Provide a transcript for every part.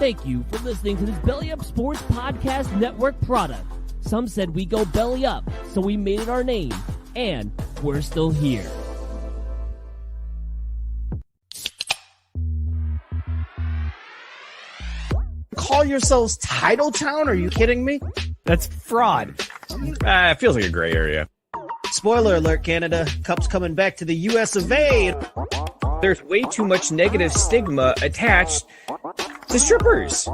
Thank you for listening to this Belly Up Sports Podcast Network product. Some said we go belly up, so we made it our name, and we're still here. Call yourselves Title Town? Are you kidding me? That's fraud. It feels like a gray area. Spoiler alert, Canada. Cup's coming back to the US of A. There's way too much negative stigma attached to strippers.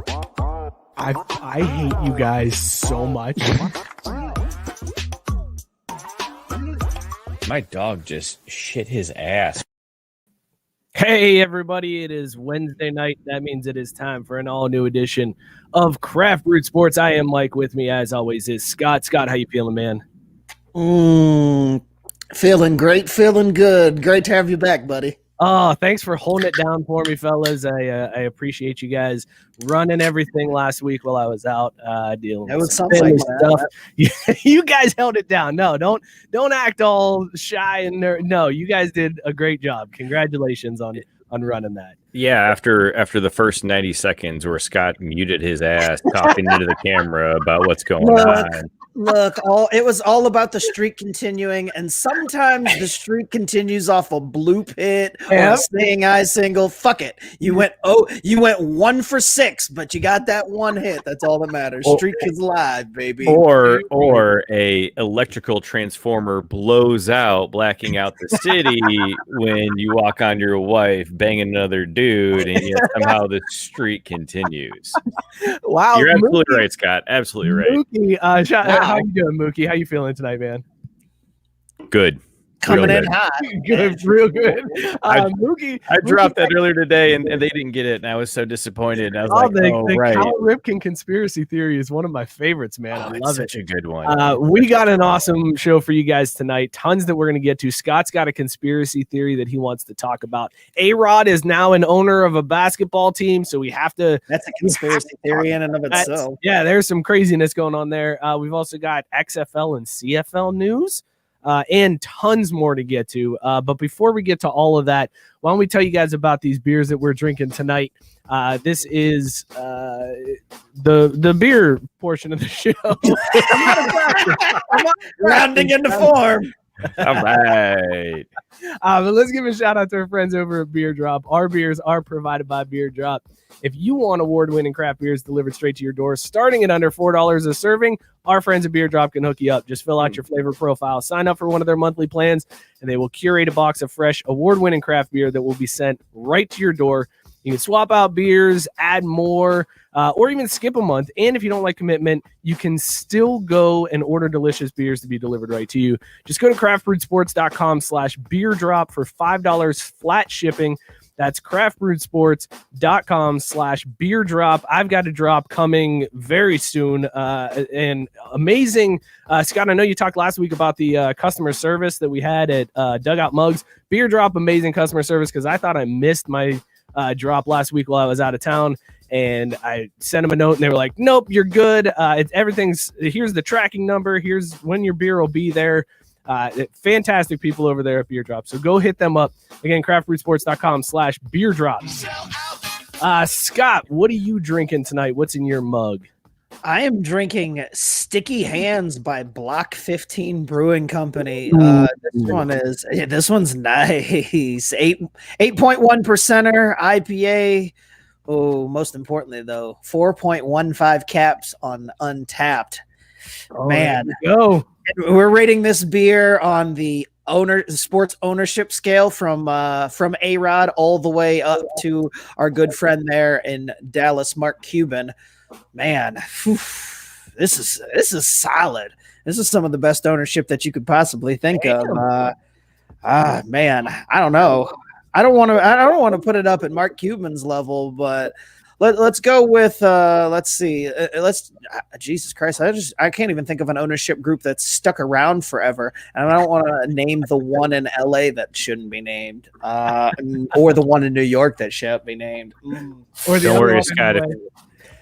I hate you guys so much. My dog just shit his ass. Hey, everybody. It is Wednesday night. That means it is time for an all-new edition of Craft Brewed Sports. I am Mike. With me, as always, is Scott. Scott, how you feeling, man? Feeling great, feeling good. Great to have you back, buddy. Oh, thanks for holding it down for me, fellas. I appreciate you guys running everything last week while I was out dealing with some family stuff. You guys held it down. No, don't act all shy and no, you guys did a great job. Congratulations on running that. Yeah, after the first 90 seconds where Scott muted his ass talking into the camera about what's going on. Look, it was all about the streak continuing, and sometimes the streak continues off a blue pit or a staying eye single. Fuck it. You went 1 for 6, but you got that one hit. That's all that matters. Streak is alive, baby. Or a electrical transformer blows out, blacking out the city when you walk on your wife banging another dude, and yet somehow the streak continues. Wow, you're absolutely right, Scott. Absolutely right. Mookie, how you doing, Mookie? How you feeling tonight, man? Good. Coming in hot. Good, real good. Mookie, I dropped that earlier today, and they didn't get it, and I was so disappointed. I was the right. Cal Ripken conspiracy theory is one of my favorites, man. I love it. Such a good one. We got an awesome show for you guys tonight. Tons that we're going to get to. Scott's got a conspiracy theory that he wants to talk about. ARod is now an owner of a basketball team, so we have to. That's a conspiracy theory in and of itself. Yeah, there's some craziness going on there. We've also got XFL and CFL news. And tons more to get to. But before we get to all of that, why don't we tell you guys about these beers that we're drinking tonight? This is the beer portion of the show. I'm rounding into form. All right. But let's give a shout out to our friends over at Beer Drop. Our beers are provided by Beer Drop. If you want award-winning craft beers delivered straight to your door, starting at under $4 a serving, our friends at Beer Drop can hook you up. Just fill out your flavor profile, sign up for one of their monthly plans, and they will curate a box of fresh, award-winning craft beer that will be sent right to your door. You can swap out beers, add more, or even skip a month. And if you don't like commitment, you can still go and order delicious beers to be delivered right to you. Just go to craftbrewedsports.com/beerdrop for $5 flat shipping. That's craftbrewedsports.com/beerdrop. I've got a drop coming very soon. And amazing. Scott, I know you talked last week about the customer service that we had at Dugout Mugs. Beer Drop, amazing customer service, because I thought I missed my drop last week while I was out of town. And I sent them a note, and they were like, nope, you're good. Here's the tracking number. Here's when your beer will be there. Fantastic people over there at Beer Drop. So go hit them up. Again, craftbrewedsports.com/beerdrops. Scott, what are you drinking tonight? What's in your mug? I am drinking Sticky Hands by Block 15 Brewing Company. This one's nice. 8.1% IPA. Oh, most importantly though, 4.15 caps on Untapped. Man, go. We're rating this beer on the sports ownership scale from ARod all the way up to our good friend there in Dallas, Mark Cuban. Man, this is solid. This is some of the best ownership that you could possibly think of. Man, I don't know. I don't want to put it up at Mark Cuban's level, but let's go with let's see. Jesus Christ, I can't even think of an ownership group that's stuck around forever, and I don't want to name the one in LA that shouldn't be named, or the one in New York that shouldn't be named. Or don't worry, Scott.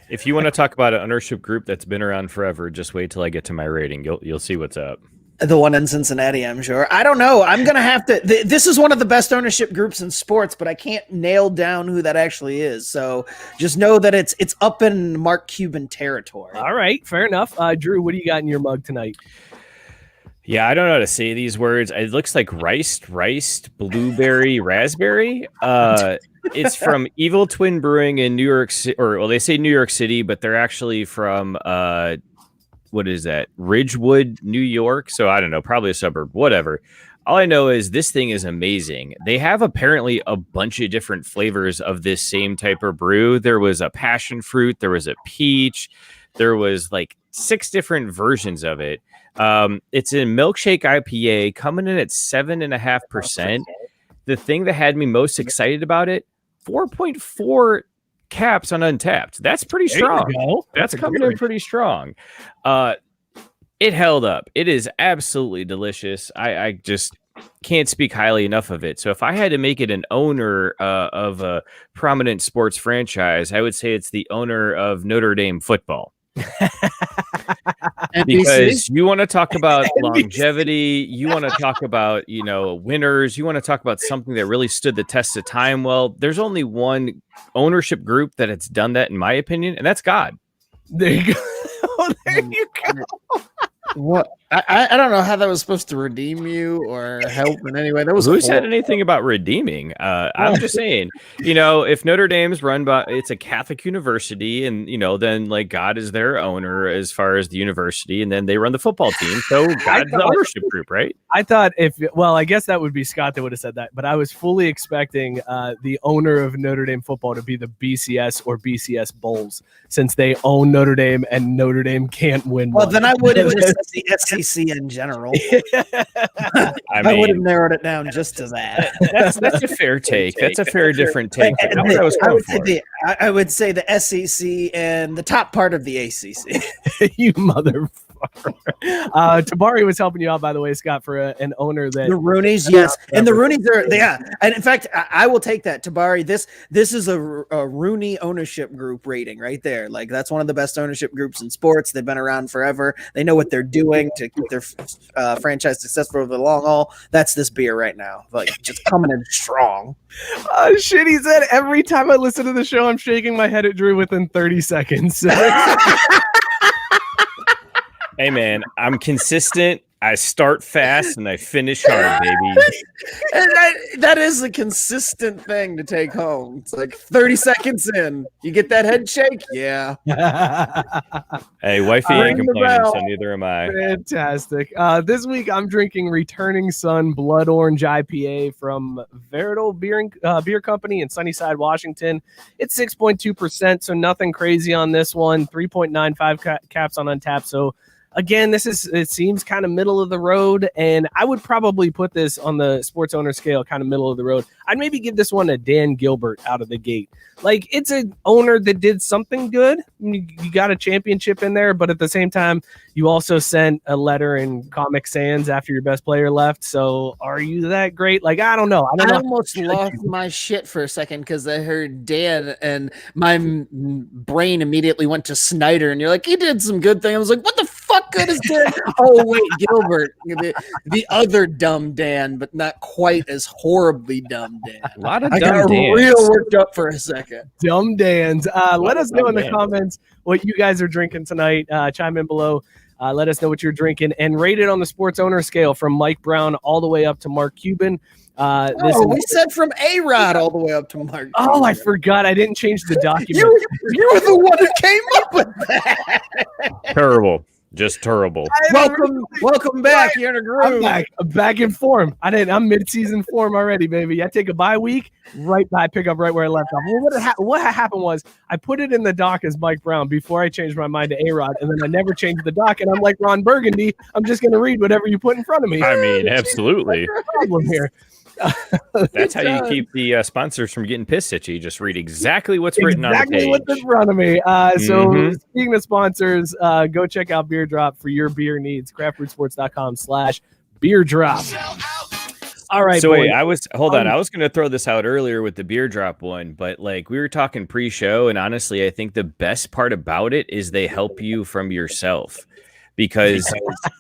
If you want to talk about an ownership group that's been around forever, just wait till I get to my rating. You'll see what's up. The one in Cincinnati, I'm sure. I don't know. I'm going to have to. This is one of the best ownership groups in sports, but I can't nail down who that actually is. So just know that it's up in Mark Cuban territory. All right, fair enough. Drew, what do you got in your mug tonight? Yeah, I don't know how to say these words. It looks like Rhyste Rhyste Blueberry Raspberry. It's from Evil Twin Brewing in New York City, they say New York City, but they're actually from what is that? Ridgewood, New York. So I don't know, probably a suburb, whatever. All I know is this thing is amazing. They have apparently a bunch of different flavors of this same type of brew. There was a passion fruit, there was a peach, there was like 6 different versions of it. It's a Milkshake IPA coming in at 7.5%. The thing that had me most excited about it, 4.4 caps on Untapped. That's pretty strong. That's coming in pretty strong. It held up. It is absolutely delicious. I just can't speak highly enough of it. So if I had to make it an owner of a prominent sports franchise, I would say it's the owner of Notre Dame football. Because you want to talk about longevity, you want to talk about, winners, you want to talk about something that really stood the test of time. Well, there's only one ownership group that has done that, in my opinion, and that's God. There you go. There you go. What? I don't know how that was supposed to redeem you or help in any way. That was who said anything about redeeming? I'm just saying, if Notre Dame's run by, it's a Catholic university, and then like God is their owner as far as the university, and then they run the football team. So God's the ownership group, right? I thought I guess that would be Scott that would have said that, but I was fully expecting the owner of Notre Dame football to be the BCS or BCS Bulls, since they own Notre Dame and Notre Dame can't win. Well, then I would have just said the SEC in general. I would have narrowed it down just to that. That's a fair take. That's a fair different take. I would say the SEC and the top part of the ACC. You motherfucker. Tabari was helping you out, by the way, Scott, for an owner that the Rooneys, yes, and the Rooneys are and in fact, I will take that. Tabari, this is a Rooney ownership group rating right there. Like that's one of the best ownership groups in sports. They've been around forever. They know what they're doing to keep their franchise successful over the long haul. That's this beer right now, like just coming in strong. Shit, he said every time I listen to the show, I'm shaking my head at Drew within 30 seconds. Hey man, I'm consistent. I start fast and I finish hard, baby. And that is a consistent thing to take home. It's like 30 seconds in, you get that head shake. Yeah. Hey, wifey ain't complaining, so neither am I. Fantastic. This week I'm drinking Returning Sun Blood Orange IPA from Varietal Beer Company in Sunnyside, Washington. It's 6.2%, so nothing crazy on this one. 3.95 caps on Untapped. So again, it seems kind of middle of the road, and I would probably put this on the sports owner scale, kind of middle of the road. I'd maybe give this one a Dan Gilbert out of the gate. Like, it's an owner that did something good. You got a championship in there, but at the same time, you also sent a letter in Comic Sans after your best player left. So are you that great? Like, I don't know. I almost lost my shit for a second because I heard Dan and my brain immediately went to Snyder, and you're like, he did some good thing. I was like, what the fuck good is Dan? Oh, wait, Gilbert. The other dumb Dan, but not quite as horribly dumb Dan. A lot of I dumb got Dans. real worked up for a second. Dumb Dans. Let us know in the comments what you guys are drinking tonight. Chime in below. Let us know what you're drinking and rate it on the sports owner scale from Mike Brown all the way up to Mark Cuban. We said from ARod all the way up to Mark. Oh, I forgot. I didn't change the document. You were the one who came up with that. Terrible. Just terrible. Welcome back. You're in a groove. I'm back in form. I'm mid-season form already, baby. I take a bye week, I pick up right where I left off. Well, what happened was I put it in the doc as Mike Brown before I changed my mind to ARod, and then I never changed the doc, and I'm like Ron Burgundy. I'm just going to read whatever you put in front of me. I mean, absolutely. Problem here. That's how you keep the sponsors from getting pissed at you. Just read exactly what's written on the page. Exactly what's in front of me. So speaking of sponsors, go check out Beer Drop for your beer needs. craftbrewsports.com/beer drop. All right. So wait, I was going to throw this out earlier with the Beer Drop one, but like we were talking pre-show, and honestly, I think the best part about it is they help you from yourself. because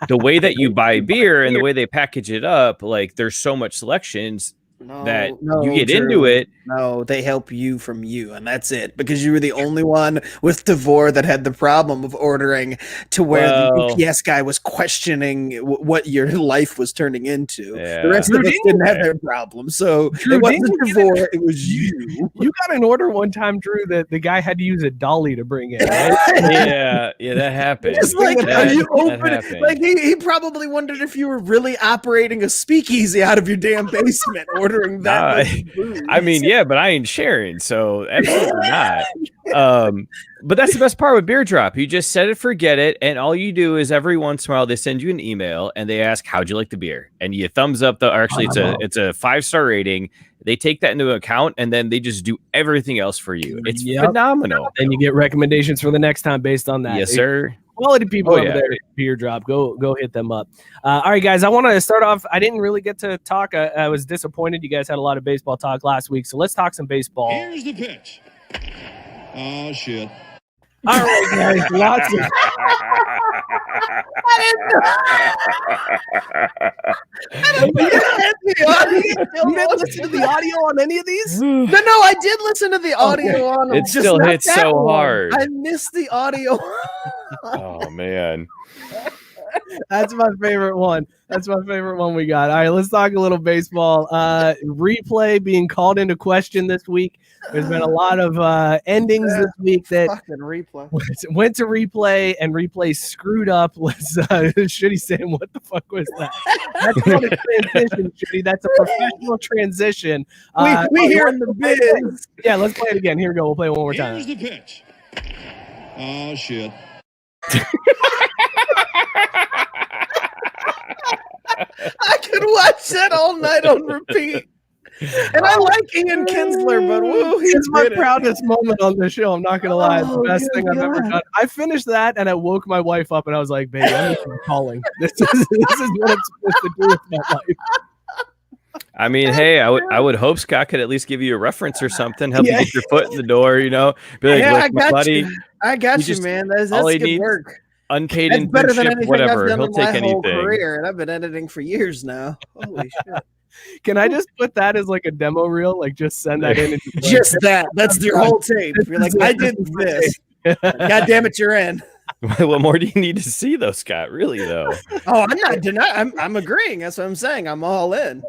the way that you buy beer and the way they package it up, like there's so much selections that you get into it. No, they help you from you, and that's it. Because you were the only one with Devore that had the problem of ordering to where the UPS guy was questioning what your life was turning into. Yeah. The rest of us didn't have that problem. So it wasn't Devore, it was you. You got an order one time, Drew, that the guy had to use a dolly to bring in, right? yeah, that happened. It's like, that, you open that it, like he probably wondered if you were really operating a speakeasy out of your damn basement, ordering that. I mean, yeah, but I ain't sharing, so absolutely not. But that's the best part with Beer Drop. You just set it, forget it, and all you do is every once in a while they send you an email and they ask, "How'd you like the beer?" And you thumbs up or actually it's a 5-star rating. They take that into account and then they just do everything else for you. It's phenomenal. And you get recommendations for the next time based on that. Yes, sir. Quality people over there at Beer Drop. Go hit them up. All right, guys, I want to start off. I didn't really get to talk. I was disappointed. You guys had a lot of baseball talk last week, so let's talk some baseball. Here's the pitch. Oh, shit. All right, guys, lots of... You didn't listen to the audio on any of these? No, I did listen to the audio on them. It still hits so hard. I missed the audio. Oh, man. That's my favorite one. That's my favorite one we got. All right, let's talk a little baseball. Replay being called into question this week. There's been a lot of endings this week that fucking replay went to replay and replay screwed up. Let's Shitty saying, what the fuck was that? That's not a transition, Shitty. That's a professional transition. We hear in the biz. Yeah, let's play it again. Here we go. We'll play it one more time. Here's the pitch. Oh, shit. I could watch that all night on repeat. And I like Ian Kinsler, but woo, it's my proudest moment on the show. I'm not gonna lie, it's the best thing I've ever done. I finished that and I woke my wife up and I was like, "Baby, I'm calling. This is what I'm supposed to do with my life." I mean, hey, I would hope Scott could at least give you a reference or something, help you get your foot in the door. You know, be like, I "Look, my buddy, I got you, man. That's good work. Unpaid That's better than internship, anything whatever. I've done He'll in take my anything." whole career, and I've been editing for years now. Holy shit! Can I just put that as like a demo reel? Like, just send that in. Just that. That's your whole tape. You're like, I did this. God damn it, you're in. What more do you need to see, though, Scott? Really, though. Oh, I'm not denying. I'm agreeing. That's what I'm saying. I'm all in.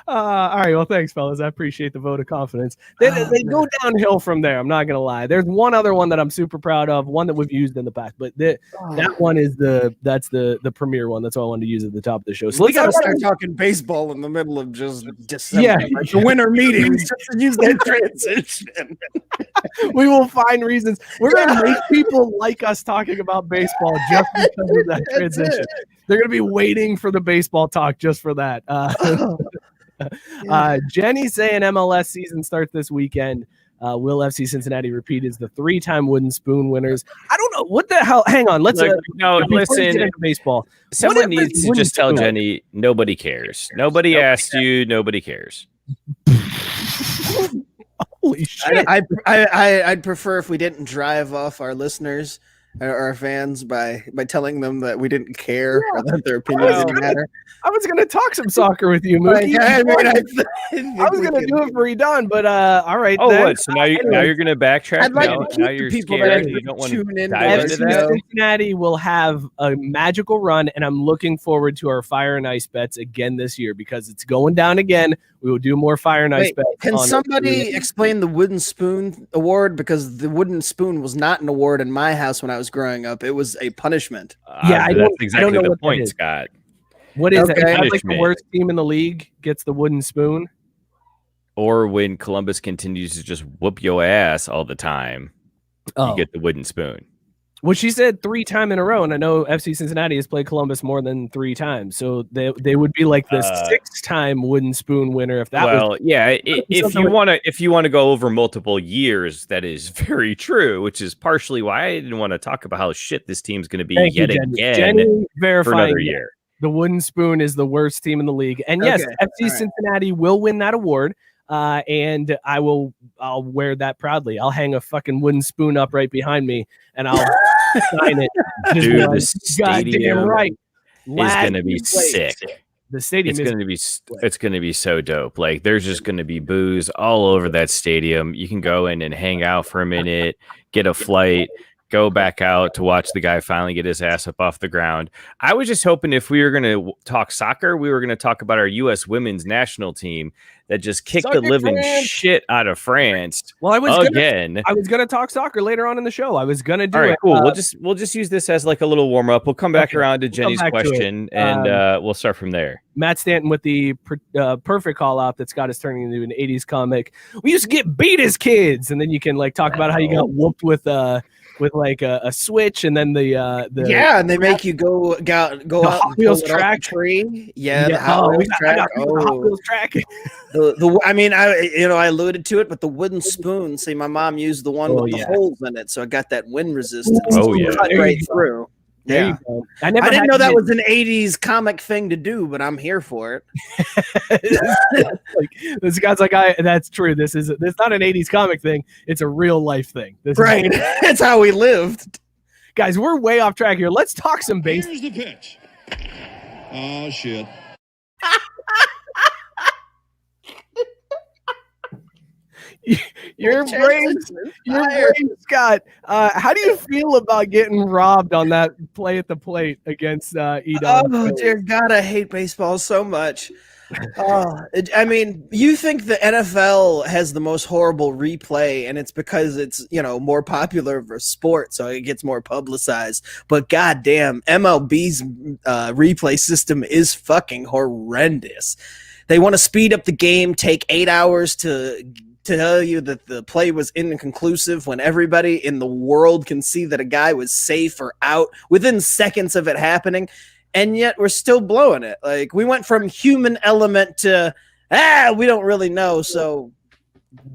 All right, well, thanks, fellas. I appreciate the vote of confidence. They go downhill from there. I'm not gonna lie. There's one other one that I'm super proud of, one that we've used in the past, but that one is the premier one. That's what I wanted to use at the top of the show. So we gotta start talking baseball in the middle of just December, like the winter meetings, just to use that transition. We will find reasons. We're gonna make people like us talking about baseball just because of that transition. They're gonna be waiting for the baseball talk just for that. Jenny's saying MLS season starts this weekend. Will FC Cincinnati repeat as the 3-time Wooden Spoon winners? I don't know what the hell. Hang on, let's listen. Baseball. Someone needs to just tell Jenny nobody cares. Nobody asked you. Nobody cares. Holy shit! I'd prefer if we didn't drive off our listeners or our fans by telling them that we didn't care or that their opinions didn't matter. I was going to talk some soccer with you, Mookie. I was going to do it for Edon, but all right. Oh, what? So now you're going to backtrack? I'd like now, to keep now the you're people scared. that You don't want to tune in. dive into that. Cincinnati will have a magical run, and I'm looking forward to our Fire and Ice bets again this year because it's going down again. We will do more Fire and Ice bets. Can somebody explain the Wooden Spoon Award? Because the Wooden Spoon was not an award in my house when I was growing up. It was a punishment. That's exactly the point, Scott. What is it? Like the worst team in the league gets the wooden spoon? Or when Columbus continues to just whoop your ass all the time, you get the wooden spoon. Well, she said 3 times in a row, and I know FC Cincinnati has played Columbus more than 3 times, so they would be like the 6-time wooden spoon winner if that was. Yeah. If you want to go over multiple years, that is very true, which is partially why I didn't want to talk about how shit this team's going to be again Jenny for another year. The wooden spoon is the worst team in the league, and yes, FC Cincinnati will win that award. And I'll wear that proudly. I'll hang a fucking wooden spoon up right behind me, and I'll Sign it. Just Dude, one. the stadium Goddamn right. is going to be Last sick. The stadium It's going to be so dope. Like there's just going to be booze all over that stadium. You can go in and hang out for a minute, get a flight, go back out to watch the guy finally get his ass up off the ground. I was just hoping if we were going to talk soccer, we were going to talk about our U.S. women's national team that just kicked the living shit out of France. Well, I was again. I was gonna talk soccer later on in the show. I was gonna do all right, it. cool. We'll just use this as like a little warm up. We'll come back around to Jenny's question, and we'll start from there. Matt Stanton with the perfect call out that Scott is turning into an 80s comic. We used to get beat as kids, and then you can like talk about how you got whooped with like a switch, and then the and they make you go out Hot Wheels track tree. The Hot Wheels track. Hot Wheels track. I alluded to it, but the wooden spoon. See, my mom used the one with the holes in it, so I got that wind resistance. Cut right through. There you go. I didn't know that was an 80s comic thing to do, but I'm here for it. This guy's like, that's true. This not an 80s comic thing. It's a real life thing. Right. That's how we lived. Guys, we're way off track here. Let's talk some base. Here's the pitch. Oh, shit. Your brain, Scott. How do you feel about getting robbed on that play at the plate against Edom? Oh dear God, I hate baseball so much. You think the NFL has the most horrible replay, and it's because it's more popular of a sport, so it gets more publicized. But goddamn, MLB's replay system is fucking horrendous. They want to speed up the game, take 8 hours to tell you that the play was inconclusive when everybody in the world can see that a guy was safe or out within seconds of it happening, and yet we're still blowing it. Like, we went from human element to we don't really know, so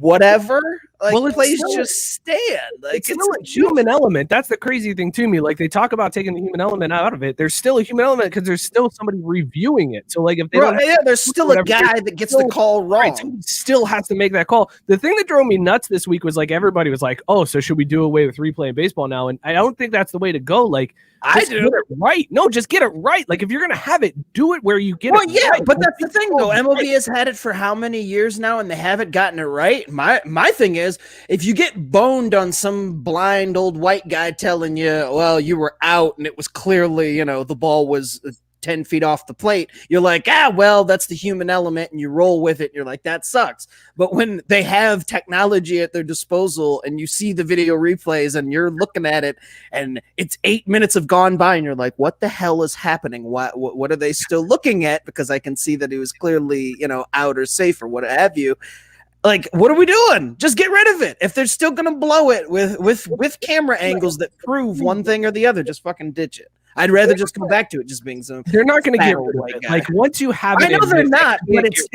whatever. Like, plays just stand. Like, it's still a human element. That's the crazy thing to me. Like, they talk about taking the human element out of it. There's still a human element because there's still somebody reviewing it. So, like, if they there's still a guy that gets the call wrong. Right, somebody still has to make that call. The thing that drove me nuts this week was like everybody was like, "Oh, so should we do away with replay in baseball now?" And I don't think that's the way to go. Like, get it right. No, just get it right. Like, if you're gonna have it, do it where you get it. Right. But that's the thing, though. MLB has had it for how many years now, and they haven't gotten it right. My thing is, if you get boned on some blind old white guy telling you, well, you were out and it was clearly, the ball was 10 feet off the plate, you're like, well, that's the human element, and you roll with it. And you're like, that sucks. But when they have technology at their disposal and you see the video replays and you're looking at it and it's 8 minutes have gone by and you're like, what the hell is happening? What are they still looking at? Because I can see that he was clearly, out or safe or what have you. Like, what are we doing? Just get rid of it. If they're still going to blow it with camera angles that prove one thing or the other, just fucking ditch it. I'd rather just go back to it just being some. They're not going to get rid of it. Like, once you have it, I know they're not, but it's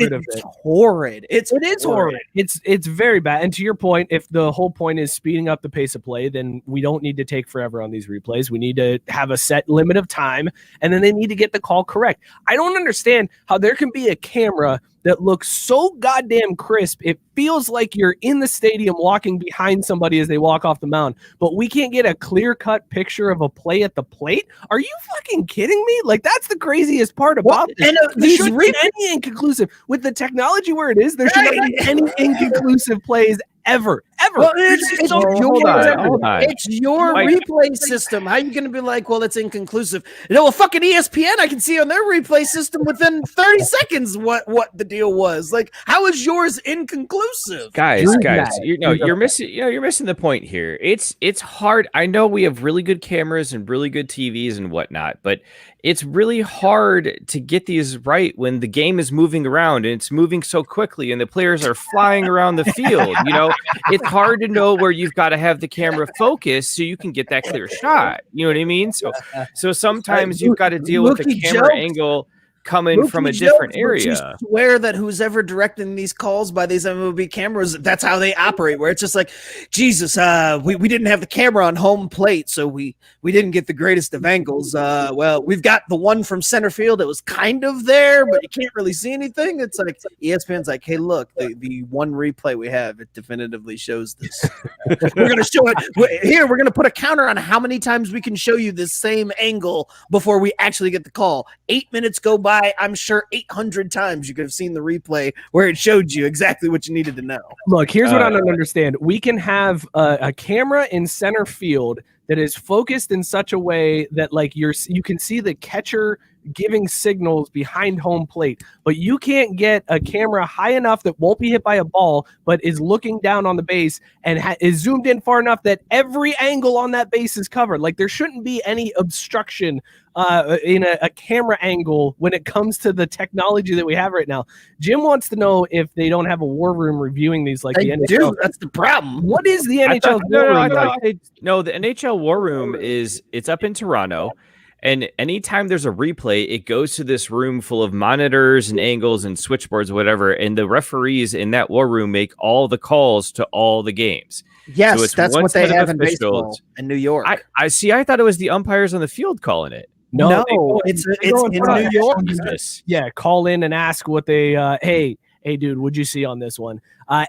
horrid. It is horrid. It's very bad. And to your point, if the whole point is speeding up the pace of play, then we don't need to take forever on these replays. We need to have a set limit of time, and then they need to get the call correct. I don't understand how there can be a camera that looks so goddamn crisp. It feels like you're in the stadium walking behind somebody as they walk off the mound, but we can't get a clear-cut picture of a play at the plate? Are you fucking kidding me? Like, that's the craziest part about this. And these shouldn't be any inconclusive. With the technology where it is, there should not be any inconclusive plays ever. Well, it's your replay system. How are you going to be like, well, it's inconclusive? Well, fucking ESPN, I can see on their replay system within 30 seconds what the deal was. Like, how is yours inconclusive? Guys, you're missing the point here. It's hard. I know we have really good cameras and really good TVs and whatnot, but it's really hard to get these right when the game is moving around and it's moving so quickly and the players are flying around the field. It's hard to know where you've got to have the camera focus so you can get that clear shot. You know what I mean? So sometimes you've got to deal with the camera angle coming from a different area. You swear that who's ever directing these calls by these MLB cameras, that's how they operate, where it's just like, Jesus, we didn't have the camera on home plate, so we didn't get the greatest of angles. Well, we've got the one from center field that was kind of there, but you can't really see anything. It's like ESPN's like, hey, look, the one replay we have, it definitively shows this. We're going to show it here. We're going to put a counter on how many times we can show you this same angle before we actually get the call. 8 minutes go by. I'm sure 800 times you could have seen the replay where it showed you exactly what you needed to know. Look, here's what I don't understand. We can have a camera in center field that is focused in such a way that like you can see the catcher giving signals behind home plate, but you can't get a camera high enough that won't be hit by a ball, but is looking down on the base and is zoomed in far enough that every angle on that base is covered. Like there shouldn't be any obstruction in a camera angle when it comes to the technology that we have right now. Jim wants to know if they don't have a war room reviewing these like they the NHL. do. That's the problem. What is the NHL war room? No, the NHL war room it's up in Toronto. And anytime there's a replay, it goes to this room full of monitors and angles and switchboards, whatever. And the referees in that war room make all the calls to all the games. Yes, so that's what they have in baseball in New York. I see. I thought it was the umpires on the field calling it. No, it's in New York. Yeah, call in and ask what they. Hey, dude, what'd you see on this one?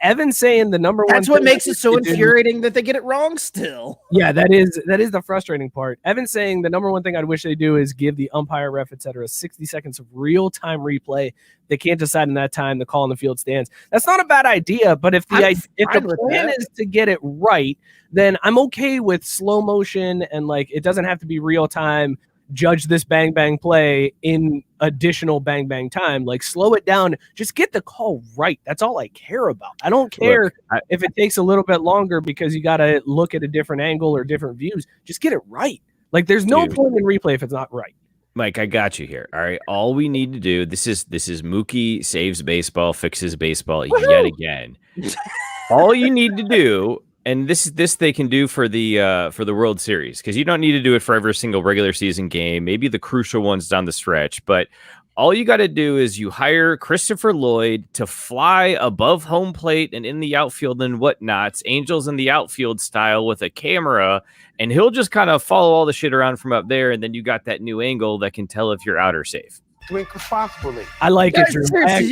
Evan's saying the number one. That's what makes it so infuriating that they get it wrong still. Yeah, that is the frustrating part. Evan's saying the number one thing I'd wish they do is give the umpire, ref, etc. 60 seconds of real time replay. They can't decide in that time. The call in the field stands. That's not a bad idea, but if the plan is to get it right, then I'm okay with slow motion and like it doesn't have to be real time. Judge this bang bang play in additional bang bang time. Like slow it down, just get the call right. That's all I care about. I don't care if it takes a little bit longer because you got to look at a different angle or different views. Just get it right. Like there's no point in replay if it's not right. Mike, I got you here. All right. All we need to do, this is Mookie saves baseball, fixes baseball yet again. All you need to do, and this they can do for the World Series, because you don't need to do it for every single regular season game, maybe the crucial ones down the stretch, but all you got to do is you hire Christopher Lloyd to fly above home plate and in the outfield and whatnots, Angels in the outfield style with a camera, and he'll just kind of follow all the shit around from up there, and then you got that new angle that can tell if you're out or safe. Drink responsibly. I like it, Drew. I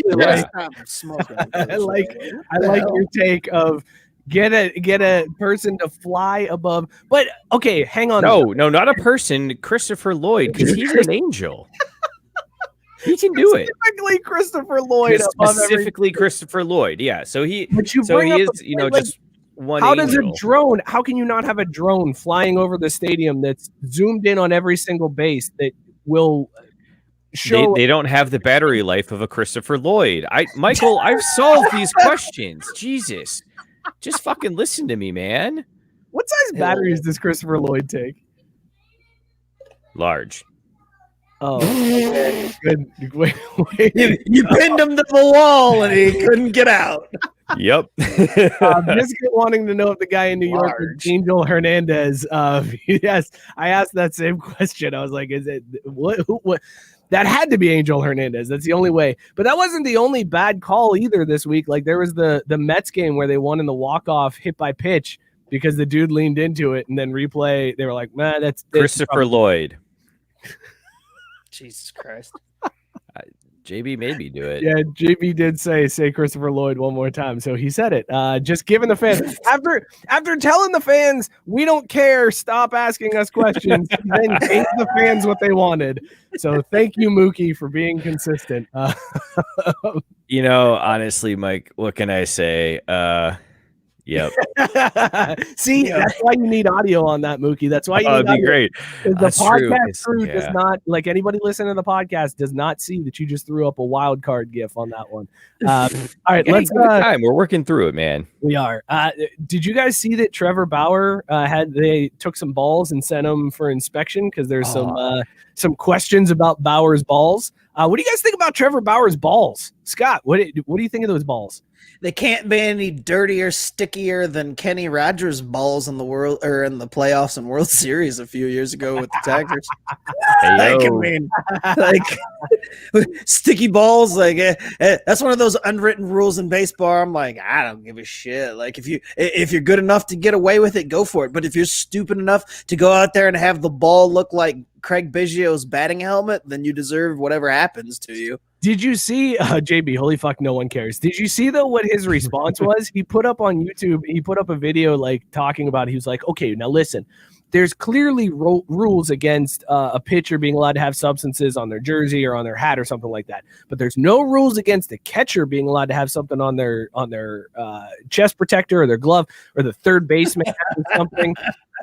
like your take of get a person to fly above. But okay, hang on. No, not a person. Christopher Lloyd, because he's an angel. He can do it. Specifically, Christopher Lloyd. Specifically, Christopher Lloyd. Yeah. So he is, just one. How angel. does a drone? How can you not have a drone flying over the stadium that's zoomed in on every single base that will show? They don't have the battery life of a Christopher Lloyd. Michael, I've solved these questions. Jesus. Just fucking listen to me, man. What size batteries does Christopher Lloyd take? Large. Oh, okay. Good. Wait. You pinned him to the wall and he couldn't get out. Yep. Biscuit wanting to know if the guy in New York is Angel Hernandez. Yes, I asked that same question. I was like, is it what? That had to be Angel Hernandez. That's the only way. But that wasn't the only bad call either this week. Like there was the Mets game where they won in the walk-off hit by pitch because the dude leaned into it and then replay. They were like, man, that's Christopher Lloyd. Jesus Christ. JB made me do it. Yeah, JB did say Christopher Lloyd one more time. So he said it. Just giving the fans after telling the fans we don't care, stop asking us questions, then gave the fans what they wanted. So thank you, Mookie, for being consistent. Honestly, Mike, what can I say? Yep. See, that's why you need audio on that, Mookie. That's why you need audio. That'd be great. The podcast crew does not, like anybody listening to the podcast, does not see that you just threw up a wild card gif on that one. All right, let's time. We're working through it, man. We are. Did you guys see that Trevor Bauer they took some balls and sent them for inspection because there's some questions about Bauer's balls? What do you guys think about Trevor Bauer's balls? Scott, what do you think of those balls? They can't be any dirtier, stickier than Kenny Rogers' balls in the world or in the playoffs and World Series a few years ago with the Tigers. Sticky balls, that's one of those unwritten rules in baseball. I'm like, I don't give a shit. Like if you're good enough to get away with it, go for it. But if you're stupid enough to go out there and have the ball look like Craig Biggio's batting helmet, then you deserve whatever happens to you. Did you see JB? Holy fuck, no one cares. Did you see though what his response was? He put up on YouTube. He put up a video like talking about. He was like, "Okay, now listen. There's clearly rules against a pitcher being allowed to have substances on their jersey or on their hat or something like that. But there's no rules against the catcher being allowed to have something on their chest protector or their glove, or the third baseman having something,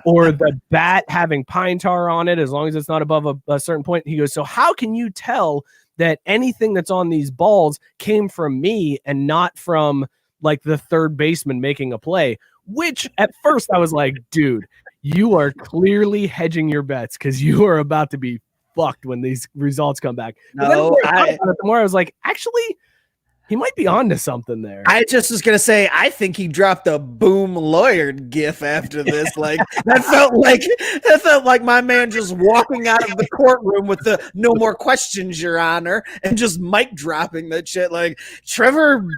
or the bat having pine tar on it, as long as it's not above a certain point." He goes, "So how can you tell that anything that's on these balls came from me and not from like the third baseman making a play?" Which at first I was like, dude, you are clearly hedging your bets because you are about to be fucked when these results come back. But then the more I was like, actually, he might be onto something there. I just was gonna say, I think he dropped a boom lawyer gif after this. Like that felt like my man just walking out of the courtroom with the "no more questions, Your Honor," and just mic dropping that shit. Like Trevor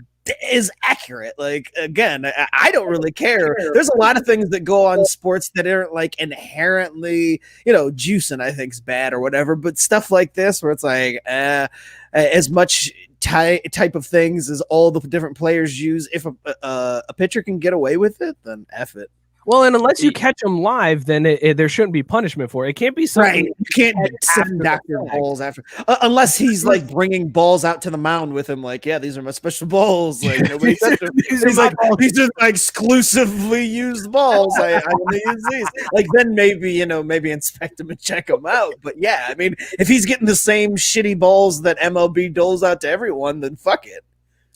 is accurate. Like, again, I don't really care. There's a lot of things that go on sports that aren't like inherently, juicing I think is bad or whatever, but stuff like this where it's like as much type of things as all the different players use, if a pitcher can get away with it, then F it. Well, and unless you catch them live, then there shouldn't be punishment for it. It can't be something. Right. You can't send Dr. balls after, unless he's like bringing balls out to the mound with him. Like, yeah, these are my special balls. Like nobody touched them. These are my exclusively used balls. I only use these. Like then maybe inspect them and check them out. But yeah, I mean, if he's getting the same shitty balls that MLB doles out to everyone, then fuck it.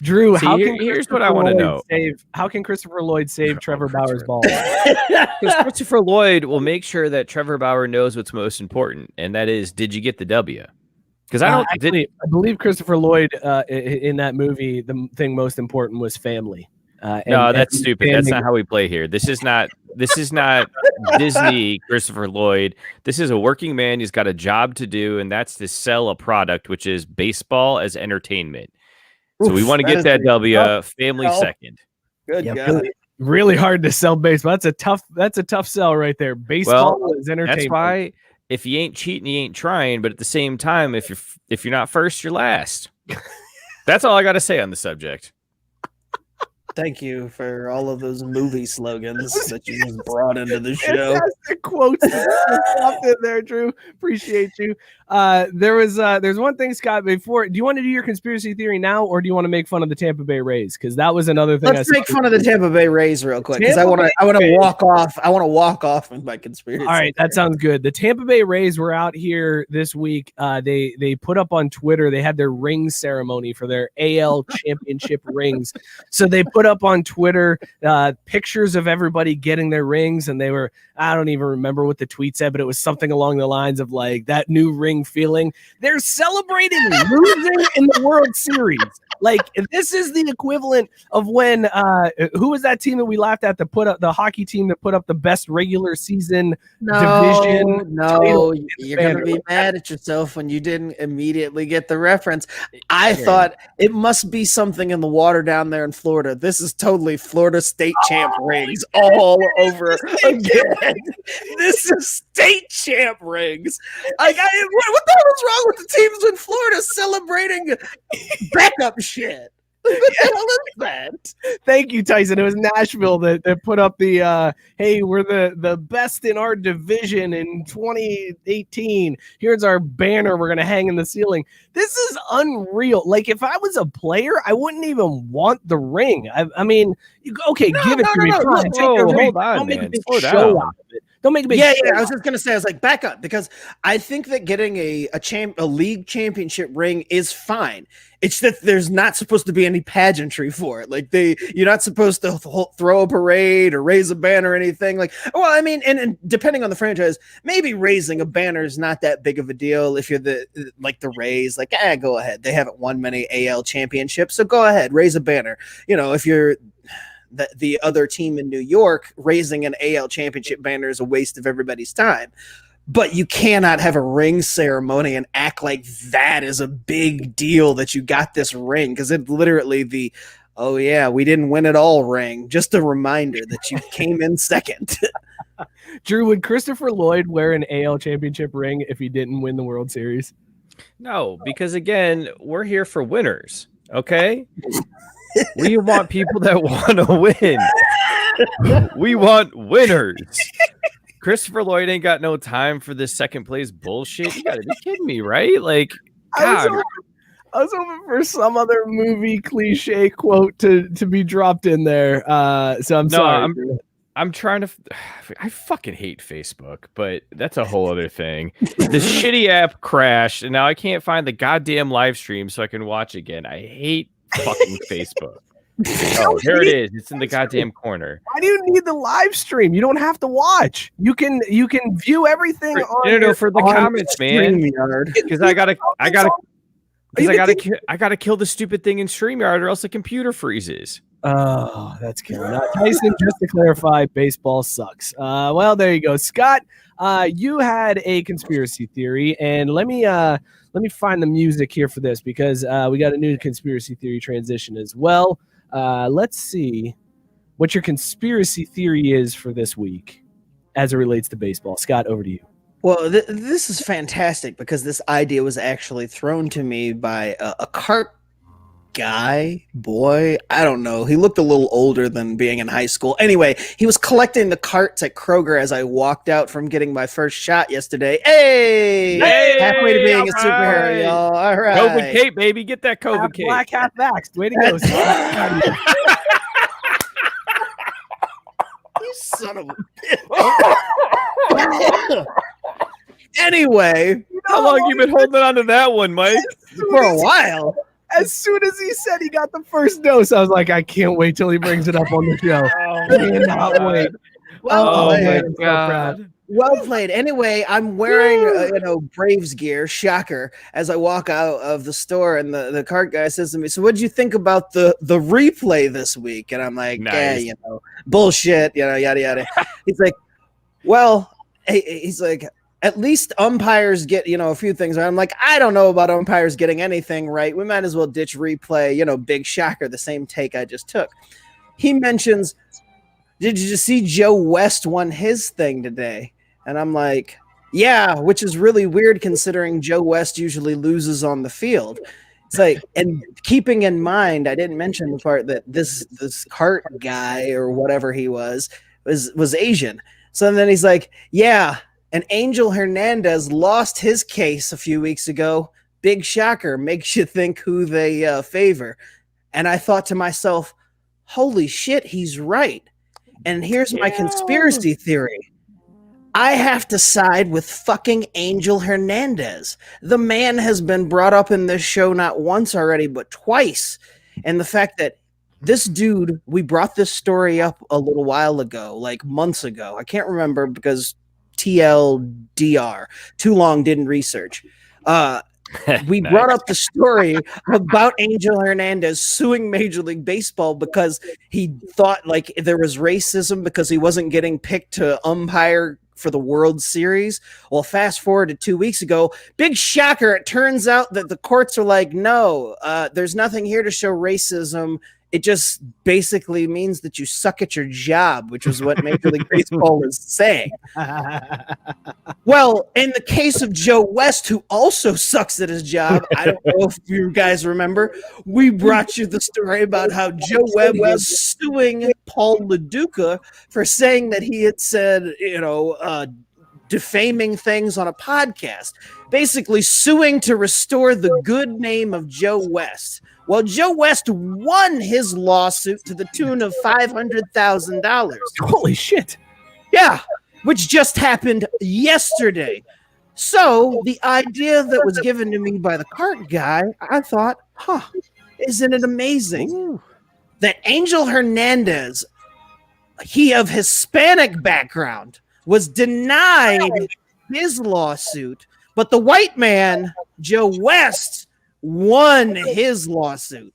Drew, here's what I want to know. How can Christopher Lloyd save Trevor Bauer's ball? Because Christopher Lloyd will make sure that Trevor Bauer knows what's most important, and that is, did you get the W? Because I believe Christopher Lloyd in that movie, the thing most important was family. No, that's stupid. That's not how we play here. This is not Disney Christopher Lloyd. This is a working man. He's got a job to do, and that's to sell a product, which is baseball as entertainment. So we want to get that W. Family second. Good God. Really hard to sell baseball. That's a tough sell right there. Baseball is entertainment. That's why if you ain't cheating, you ain't trying. But at the same time, if you're not first, you're last. That's all I got to say on the subject. Thank you for all of those movie slogans that you just brought into the show. Fantastic quotes in there, Drew. Appreciate you. There's one thing, Scott. Before, do you want to do your conspiracy theory now, or do you want to make fun of the Tampa Bay Rays? Because that was another thing. Let's make fun of the Tampa Bay Rays real quick, because I want to walk off. I want to walk off with my conspiracy. All right, that sounds good. The Tampa Bay Rays were out here this week. They put up on Twitter. They had their ring ceremony for their AL championship rings. So they put up on Twitter pictures of everybody getting their rings, and I don't even remember what the tweet said, but it was something along the lines of like that new ring feeling. They're celebrating losing in the World Series. Like this is the equivalent of when who was that team that we laughed at, the hockey team that put up the best regular season division? No, you're gonna be mad at yourself when you didn't immediately get the reference. I thought it must be something in the water down there in Florida. This is totally Florida state champ rings all over again. This is state champ rings. Like, what the hell is wrong with the teams in Florida celebrating backup shit? What the hell is that? Thank you, Tyson. It was Nashville that put up the hey, we're the best in our division in 2018. Here's our banner we're gonna hang in the ceiling. This is unreal. Like if I was a player, I wouldn't even want the ring. I mean, give it to me. Fine. Hold on, man. Slow down. Don't make a big Yeah. I was just gonna say, I was like, back up, because I think that getting a league championship ring is fine. It's that there's not supposed to be any pageantry for it. Like you're not supposed to throw a parade or raise a banner or anything. Like, well, I mean, and depending on the franchise, maybe raising a banner is not that big of a deal. If you're the Rays, like, go ahead. They haven't won many AL championships, so go ahead, raise a banner. If you're the other team in New York, raising an AL championship banner is a waste of everybody's time. But you cannot have a ring ceremony and act like that is a big deal that you got this ring, because it's literally oh yeah, we didn't win it all ring. Just a reminder that you came in second. Drew, would Christopher Lloyd wear an AL championship ring if he didn't win the World Series? No, because again, we're here for winners. Okay. We want people that want to win. We want winners. Christopher Lloyd ain't got no time for this second place bullshit. You gotta be kidding me, right? Like, God. I was hoping for some other movie cliche quote to be dropped in there. So I'm sorry. I'm trying to. I fucking hate Facebook, but that's a whole other thing. The shitty app crashed, and now I can't find the goddamn live stream so I can watch again. I hate fucking Facebook. Oh, here it is. It's in the goddamn corner. Why do you need the live stream? You don't have to watch. You can view everything for the comments, man. Because I gotta kill the stupid thing in StreamYard, or else the computer freezes. Oh, that's killing. Tyson, just to clarify, baseball sucks. Well, there you go, Scott. You had a conspiracy theory, and let me find the music here for this, because we got a new conspiracy theory transition as well. Let's see what your conspiracy theory is for this week as it relates to baseball. Scott, over to you. Well, this is fantastic, because this idea was actually thrown to me by a cart boy. I don't know. He looked a little older than being in high school. Anyway, he was collecting the carts at Kroger as I walked out from getting my first shot yesterday. Hey! Halfway to being a superhero, y'all. All right. COVID cape, baby. Get that COVID cape. Black half vaxxed. Way to go, Scott. You son of a bitch. Anyway. How long you been holding on to that one, Mike? For a while. As soon as he said he got the first dose, I was like, I can't wait till he brings it up on the show. Cannot wait. Well, my God. Well played. Anyway, I'm wearing Braves gear, shocker, as I walk out of the store, and the cart guy says to me, "So what'd you think about the replay this week?" And I'm like, nice. "Yeah, bullshit, yada yada." He's like, "Well," he's like, "at least umpires get, a few things right." I'm like, "I don't know about umpires getting anything right. We might as well ditch replay, big shocker," the same take I just took. He mentions, "Did you see Joe West won his thing today?" And I'm like, "Yeah," which is really weird considering Joe West usually loses on the field. It's like, and keeping in mind, I didn't mention the part that this cart guy or whatever he was Asian. So then he's like, "Yeah, and Angel Hernandez lost his case a few weeks ago. Big shocker, makes you think who they favor." And I thought to myself, holy shit, he's right. And here's my conspiracy theory. I have to side with fucking Angel Hernandez. The man has been brought up in this show not once already, but twice. And the fact that this dude, we brought this story up a little while ago, like months ago. I can't remember because TLDR, too long, didn't research. We Nice. brought up the story about Angel Hernandez suing Major League Baseball because he thought like there was racism because he wasn't getting picked to umpire for the World Series. Well, fast forward to 2 weeks ago, big shocker. It turns out that the courts are like, no, there's nothing here to show racism. It just basically means that you suck at your job, which is what Major League Baseball was saying. Well, in the case of Joe West, who also sucks at his job, I don't know if you guys remember, we brought you the story about how Joe Webb was suing Paul LaDuca for saying that he had said, defaming things on a podcast, basically suing to restore the good name of Joe West. Well, Joe West won his lawsuit to the tune of $500,000. Holy shit. Yeah. which just happened yesterday. So the idea that was given to me by the cart guy, I thought, isn't it amazing that Angel Hernandez, he of Hispanic background, was denied his lawsuit, but the white man, Joe West, won his lawsuit.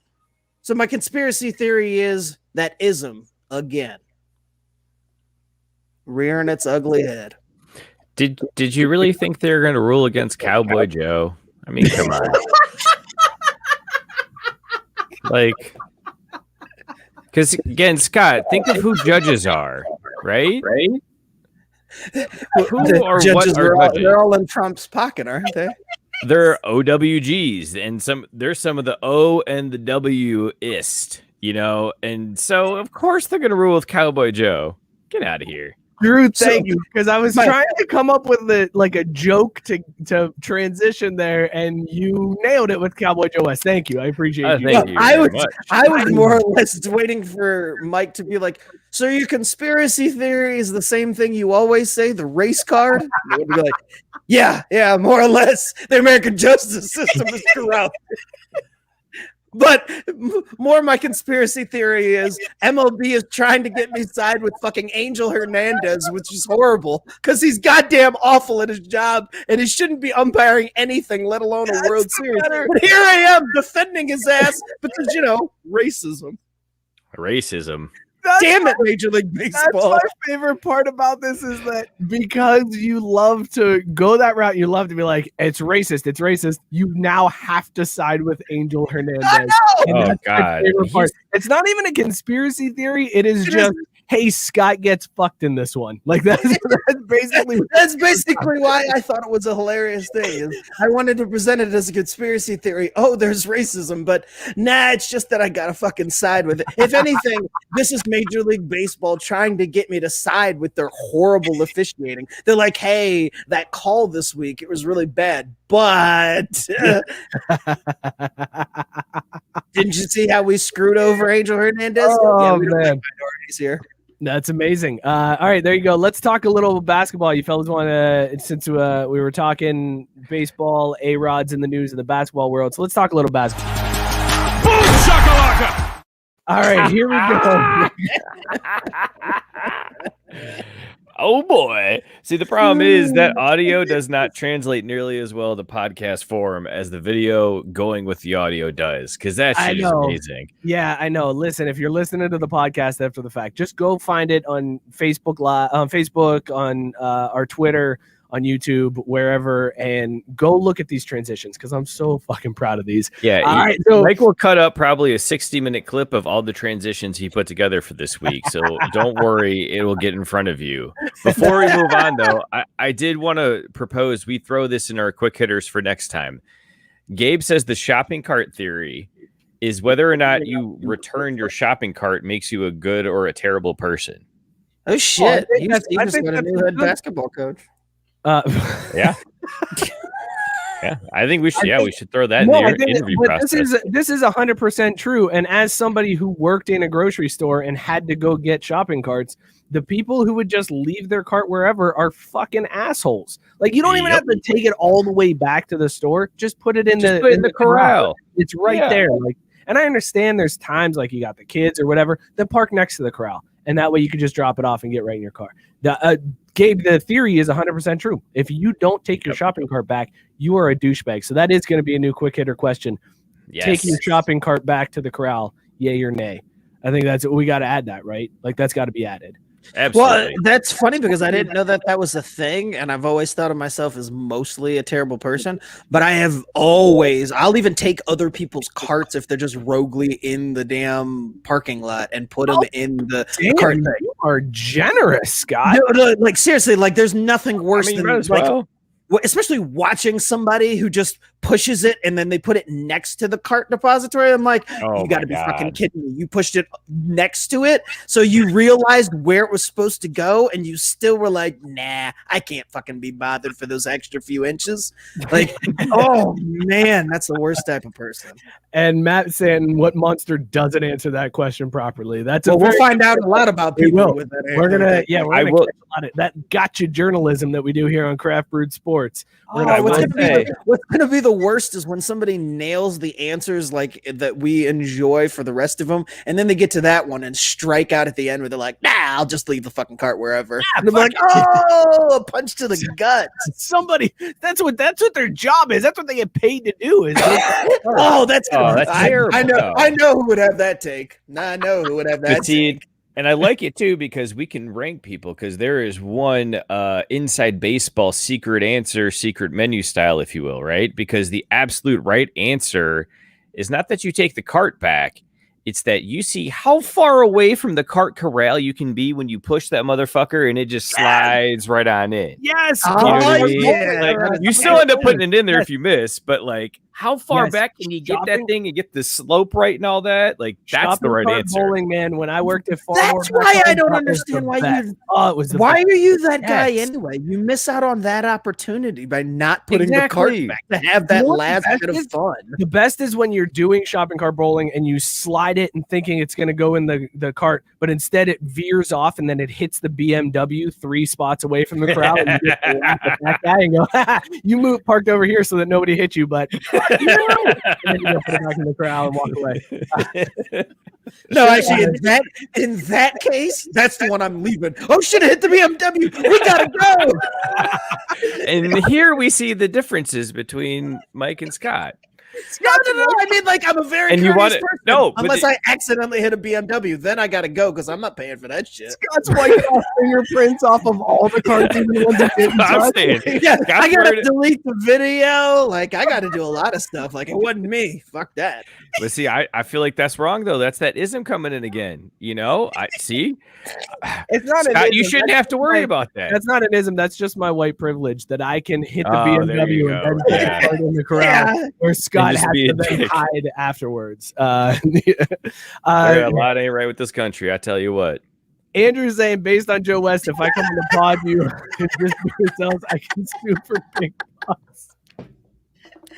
So my conspiracy theory is that ism again, rearing its ugly head. Did you really think they were going to rule against Cowboy Joe? I mean, come on. Like, because again, Scott, think of who judges are, right? Who or Judges what are judges? they're all in Trump's pocket, aren't they? They're OWGs, and there's some of the O and the W-ist, you know, and so of course they're gonna rule with Cowboy Joe. Get out of here. Drew, thank you, because I was trying to come up with a joke to transition there, and you nailed it with Cowboy Joe West. Thank you, I appreciate you. Thank you. I very was much. more or less waiting for Mike to be like, so your conspiracy theory is the same thing you always say, the race card? And I would be like, yeah, more or less. The American justice system is corrupt. But more my conspiracy theory is MLB is trying to get me side with fucking Angel Hernandez, which is horrible because he's goddamn awful at his job and he shouldn't be umpiring anything, let alone a World Series. But here I am defending his ass because, racism. Racism. Damn it, Major League Baseball. That's my favorite part about this is that because you love to go that route, you love to be like, it's racist. You now have to side with Angel Hernandez. Oh, that's my God. favorite part. It's not even a conspiracy theory. It is just, hey, Scott gets fucked in this one. Like that's basically why I thought it was a hilarious thing. I wanted to present it as a conspiracy theory. Oh, there's racism, but nah, it's just that I gotta fucking side with it. If anything, this is Major League Baseball trying to get me to side with their horrible officiating. They're like, hey, that call this week, it was really bad, but didn't you see how we screwed over Angel Hernandez? Oh, we don't man. have minorities here. That's amazing. All right, there you go. Let's talk a little basketball. You fellas want to, since we were talking baseball, ARod's in the news in the basketball world. So let's talk a little basketball. Boom shakalaka! All right, here we go. Oh boy. See, the problem is that audio does not translate nearly as well to podcast form as the video going with the audio does, because that shit is amazing. Yeah, I know. Listen, if you're listening to the podcast after the fact, just go find it on Facebook Live, on Facebook, on our Twitter, on YouTube, wherever, and go look at these transitions because I'm so fucking proud of these. Yeah, all right, so Mike will cut up probably a 60-minute clip of all the transitions he put together for this week. So don't worry, it will get in front of you. Before we move on, though, I did want to propose we throw this in our quick hitters for next time. Gabe says the shopping cart theory is whether or not you return your shopping cart makes you a good or a terrible person. Oh shit! I He think just got a new head basketball coach. Yeah. Yeah, I think we should throw that in the interview process. This is 100% true. And as somebody who worked in a grocery store and had to go get shopping carts, the people who would just leave their cart wherever are fucking assholes. Like you don't even have to take it all the way back to the store. Just put it in the corral. It's right there. Like, and I understand there's times like you got the kids or whatever, then park next to the corral. And that way you can just drop it off and get right in your car. Gabe, the theory is 100% true. If you don't take your shopping cart back, you are a douchebag. So that is going to be a new quick hitter question. Yes. Take your shopping cart back to the corral, yay or nay? I think we got to add that, right? Like that's got to be added. Absolutely. Well, that's funny because I didn't know that was a thing, and I've always thought of myself as mostly a terrible person. But I'll even take other people's carts if they're just roguely in the damn parking lot and put them in the cart. You are generous, Scott. No, like seriously, like there's nothing worse than especially especially watching somebody who just pushes it and then they put it next to the cart depository. I'm like, Oh you got to my be God. fucking kidding me. You pushed it next to it. So you realized where it was supposed to go and you still were like, nah, I can't fucking be bothered for those extra few inches. Like, oh man, that's the worst type of person. And Matt saying, what monster doesn't answer that question properly? That's Well, we'll find out a lot about We people will. with that. We're gonna I catch will- a lot of that gotcha journalism that we do here on Craft Brewed Sports. We're Oh, gonna what's find- gonna, what's gonna be the worst is when somebody nails the answers like that we enjoy for the rest of them, and then they get to that one and strike out at the end where they're like, "Nah, I'll just leave the fucking cart wherever." And they're like, "Oh, a punch to the gut." somebody that's what their job is. That's what they get paid to do. Is Oh, that's terrible. I know who would have that take. I know who would have that But see, take. and I like it too because we can rank people because there is one inside baseball secret answer, secret menu style, if you will, right? Because the absolute right answer is not that you take the cart back. It's that you see how far away from the cart corral you can be when you push that motherfucker and it just slides right on in. yes. Oh, You know what I mean? yeah. Like, you still end up putting it in there if you miss, but like how far Yes. back can you get Shopping- that thing and get the slope right and all that? Like that's the Shopping right cart answer. Bowling, man. When I worked at Farmore, That's why I don't understand why you. it was the Why best. are you that guy Yes. anyway? You miss out on that opportunity by not putting Exactly. the cart back to have that You know what last the bit of best is? fun. The best is when you're doing shopping cart bowling and you slide it and thinking it's going to go in the cart, but instead it veers off and then it hits the BMW 3 spots away from the crowd. And you get to laugh at that guy and go, you moved parked over here so that nobody hit you, but and then you go put it back in the crowd and walk away. No, actually, in that case, that's the one I'm leaving. Oh shit! I hit the BMW. We gotta go. And here we see the differences between Mike and Scott. No. I mean, like, I'm a very And you courteous want it- person. no, but unless the- I accidentally hit a BMW, then I gotta go because I'm not paying for that shit. Scott's wiping off fingerprints off of all the cards, even the ones that didn't I'm touch. saying, Yeah, Scott's I gotta worried- delete the video. Like, I gotta do a lot of stuff. Like, it wasn't me. Fuck that. But see, I feel like that's wrong though. That's that ism coming in again. You know, I see. It's not an Scott, you ism. shouldn't That's have to worry my- about that. That's not an ism. That's just my white privilege that I can hit the Oh, there you BMW and go. then put Yeah. the card in the crowd, Yeah. where Scott just has be to a then dick. hide afterwards. A lot ain't right with this country. I tell you what. Andrew's saying, based on Joe West, if I come in the pod you and just be yourselves, I can sue for big bucks.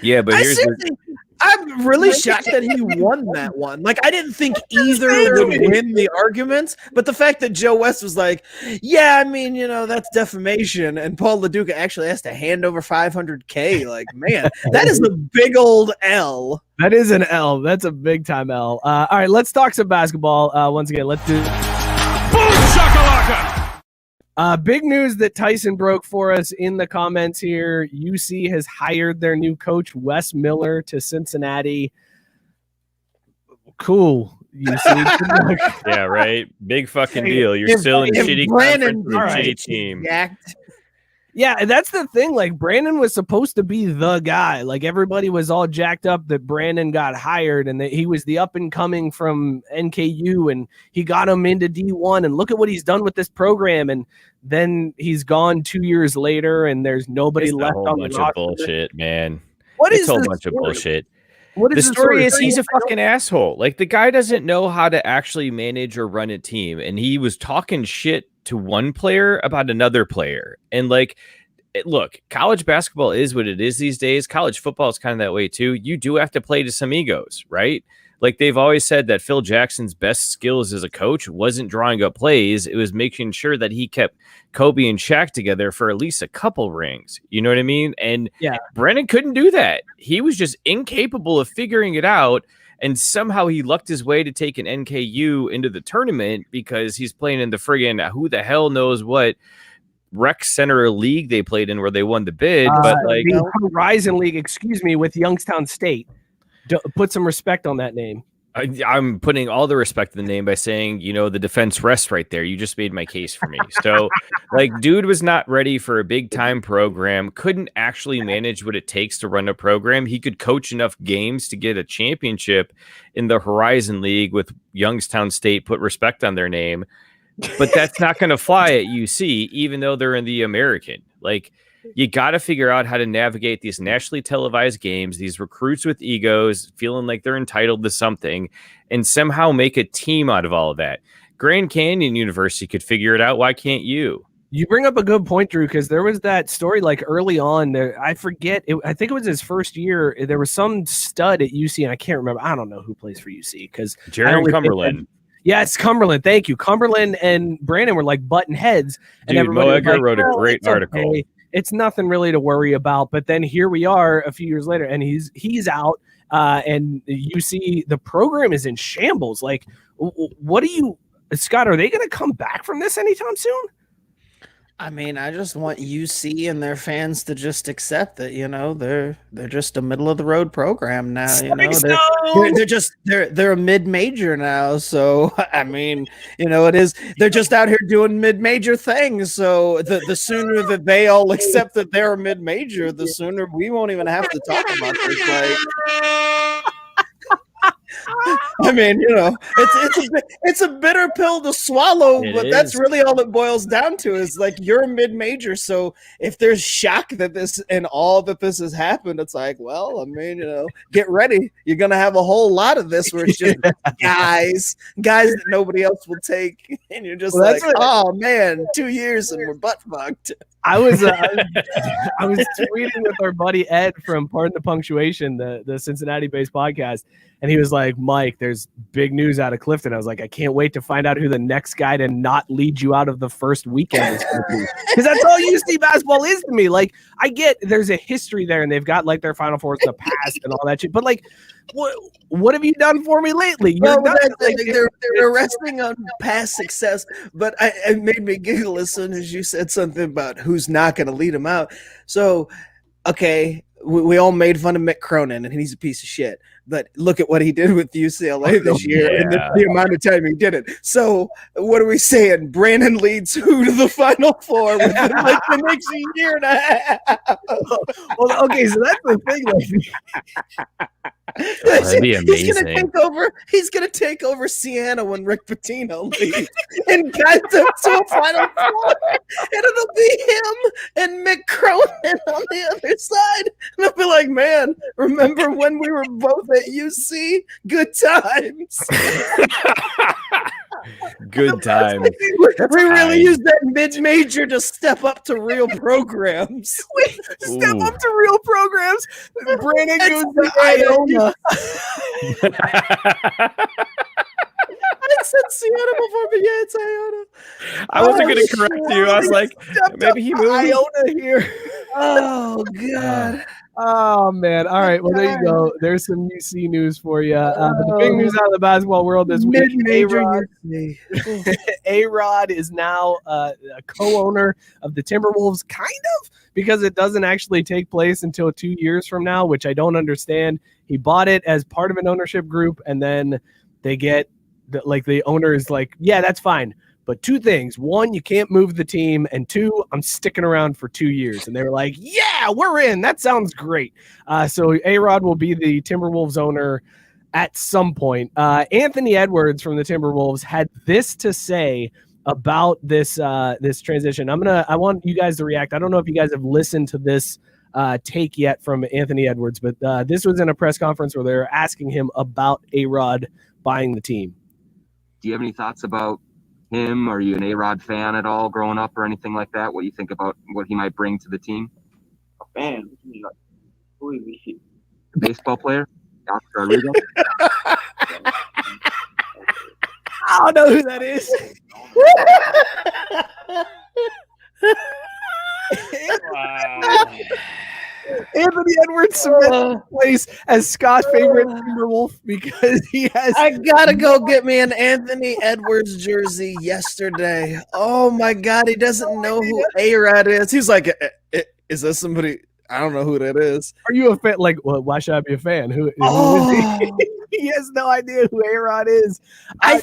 Yeah, but here's the, I'm really shocked that he won that one. Like, I didn't think either would win the arguments, but the fact that Joe West was like, yeah, I mean, you know, that's defamation, and Paul LaDuca actually has to hand over $500K. Like, man, that is a big old L. That is an L. That's a big time L. All right, let's talk some basketball. Once again, let's do. Boom shakalaka! Big news that Tyson broke for us in the comments here. UC has hired their new coach, Wes Miller, to Cincinnati. Cool, UC. Good luck. yeah, right. Big fucking deal. You're If- still in if shitty Brandon conference with a Alright. shitty team. Yacked. Yeah, and that's the thing. Like, Brandon was supposed to be the guy. Like, everybody was all jacked up that Brandon got hired and that he was the up and coming from NKU and he got him into D1. And look at what he's done with this program. And then he's gone 2 years later and there's nobody It's a left whole on the bunch of roster. bullshit, man. What It's is a whole the bunch of story? bullshit. What The is story is he's a I don't- fucking asshole. Like the guy doesn't know how to actually manage or run a team, and he was talking shit to one player about another player. And like, look, college basketball is what it is these days. College football is kind of that way too. You do have to play to some egos, right? Like they've always said that Phil Jackson's best skills as a coach wasn't drawing up plays. It was making sure that he kept Kobe and Shaq together for at least a couple rings. You know what I mean? And Yeah. Brennan couldn't do that. He was just incapable of figuring it out. And somehow he lucked his way to take an NKU into the tournament because he's playing in the friggin' who the hell knows what rec center league they played in where they won the bid. But like, the Horizon League, excuse me, with Youngstown State. Put some respect on that name. I'm putting all the respect in the name by saying, you know, the defense rests right there. You just made my case for me. So, like, dude was not ready for a big time program, couldn't actually manage what it takes to run a program. He could coach enough games to get a championship in the Horizon League with Youngstown State, put respect on their name. But that's not going to fly at UC, even though they're in the American. Like, you got to figure out how to navigate these nationally televised games, these recruits with egos, feeling like they're entitled to something, and somehow make a team out of all of that. Grand Canyon University could figure it out. Why can't you? You bring up a good point, Drew, because there was that story like early on there. I forget. I think it was his first year. There was some stud at UC, and I can't remember. I don't know who plays for UC because Jaron Cumberland. Yes, Cumberland. Thank you. Cumberland and Brandon were like butting heads. And Dude, everybody Mo was Edgar like, wrote a "Oh, great it's article. okay. It's nothing really to worry about." But then here we are a few years later, and he's out. And UC, the program is in shambles. Like, what do you, Scott? Are they going to come back from this anytime soon? I mean, I just want UC and their fans to just accept that, they're just a middle of the road program now. They're a mid major now. So I mean, it is. They're just out here doing mid major things. So the sooner that they all accept that they're a mid major, the sooner we won't even have to talk about this. Like, I mean, it's a bitter pill to swallow, but that's really all it boils down to is like you're a mid-major. So if there's shock that this has happened, it's like, well, I mean, get ready. You're gonna have a whole lot of this where it's just guys that nobody else will take, and you're just oh man, 2 years and we're butt fucked. I was tweeting with our buddy Ed from Pardon the Punctuation, the Cincinnati-based podcast, and he was like, "Mike, there's big news out of Clifton." I was like, "I can't wait to find out who the next guy to not lead you out of the first weekend is going to be," because that's all UC basketball is to me. Like, I get there's a history there, and they've got like their Final Fours in the past and all that shit, but like, what have you done for me lately? They're resting on past success, but it made me giggle as soon as you said something about who's not going to lead him out. So, okay, we all made fun of Mick Cronin, and he's a piece of shit. But look at what he did with UCLA this year, and the amount of time he did it. So, what are we saying? Brandon leads who to the Final Four within like the next year and a half? Well, okay, so that's the thing. That'd be amazing. He's gonna take over Siena when Rick Pitino leaves and get them to a Final Four, and it'll be him and Mick Cronin on the other side. And I'll be like, man, remember when we were both at UC? Good times. Good times. We really use that mid-major to step up to real programs. Step up to real programs. Brandon goes to Iona. I said Siena before, but yeah, it's Iona. I wasn't going to correct you. I was like, maybe he moved. Iona here. Oh, God. Oh, man. All right. Well, there you go. There's some UC news for you. But the big news out of the basketball world this week, ARod is now a co-owner of the Timberwolves, kind of, because it doesn't actually take place until 2 years from now, which I don't understand. He bought it as part of an ownership group, and then they get the owner is like, yeah, that's fine. But two things: one, you can't move the team, and two, I'm sticking around for 2 years. And they were like, yeah, we're in. That sounds great. So ARod will be the Timberwolves owner at some point. Anthony Edwards from the Timberwolves had this to say about this transition. I want you guys to react. I don't know if you guys have listened to this take yet from Anthony Edwards, but this was in a press conference where they were asking him about ARod buying the team. Do you have any thoughts about him? Are you an ARod fan at all growing up or anything like that? What do you think about what he might bring to the team? A fan? Who is he? A baseball player? Oscar Rodriguez? I don't know who that is. Wow. Anthony Edwards submits place as Scott's favorite Timberwolf because he has. I gotta go get me an Anthony Edwards jersey yesterday. Oh my God, he doesn't know who ARod is. He's like, is that somebody? I don't know who that is. Are you a fan? Like, well, why should I be a fan? Who is he? He has no idea who ARod is. I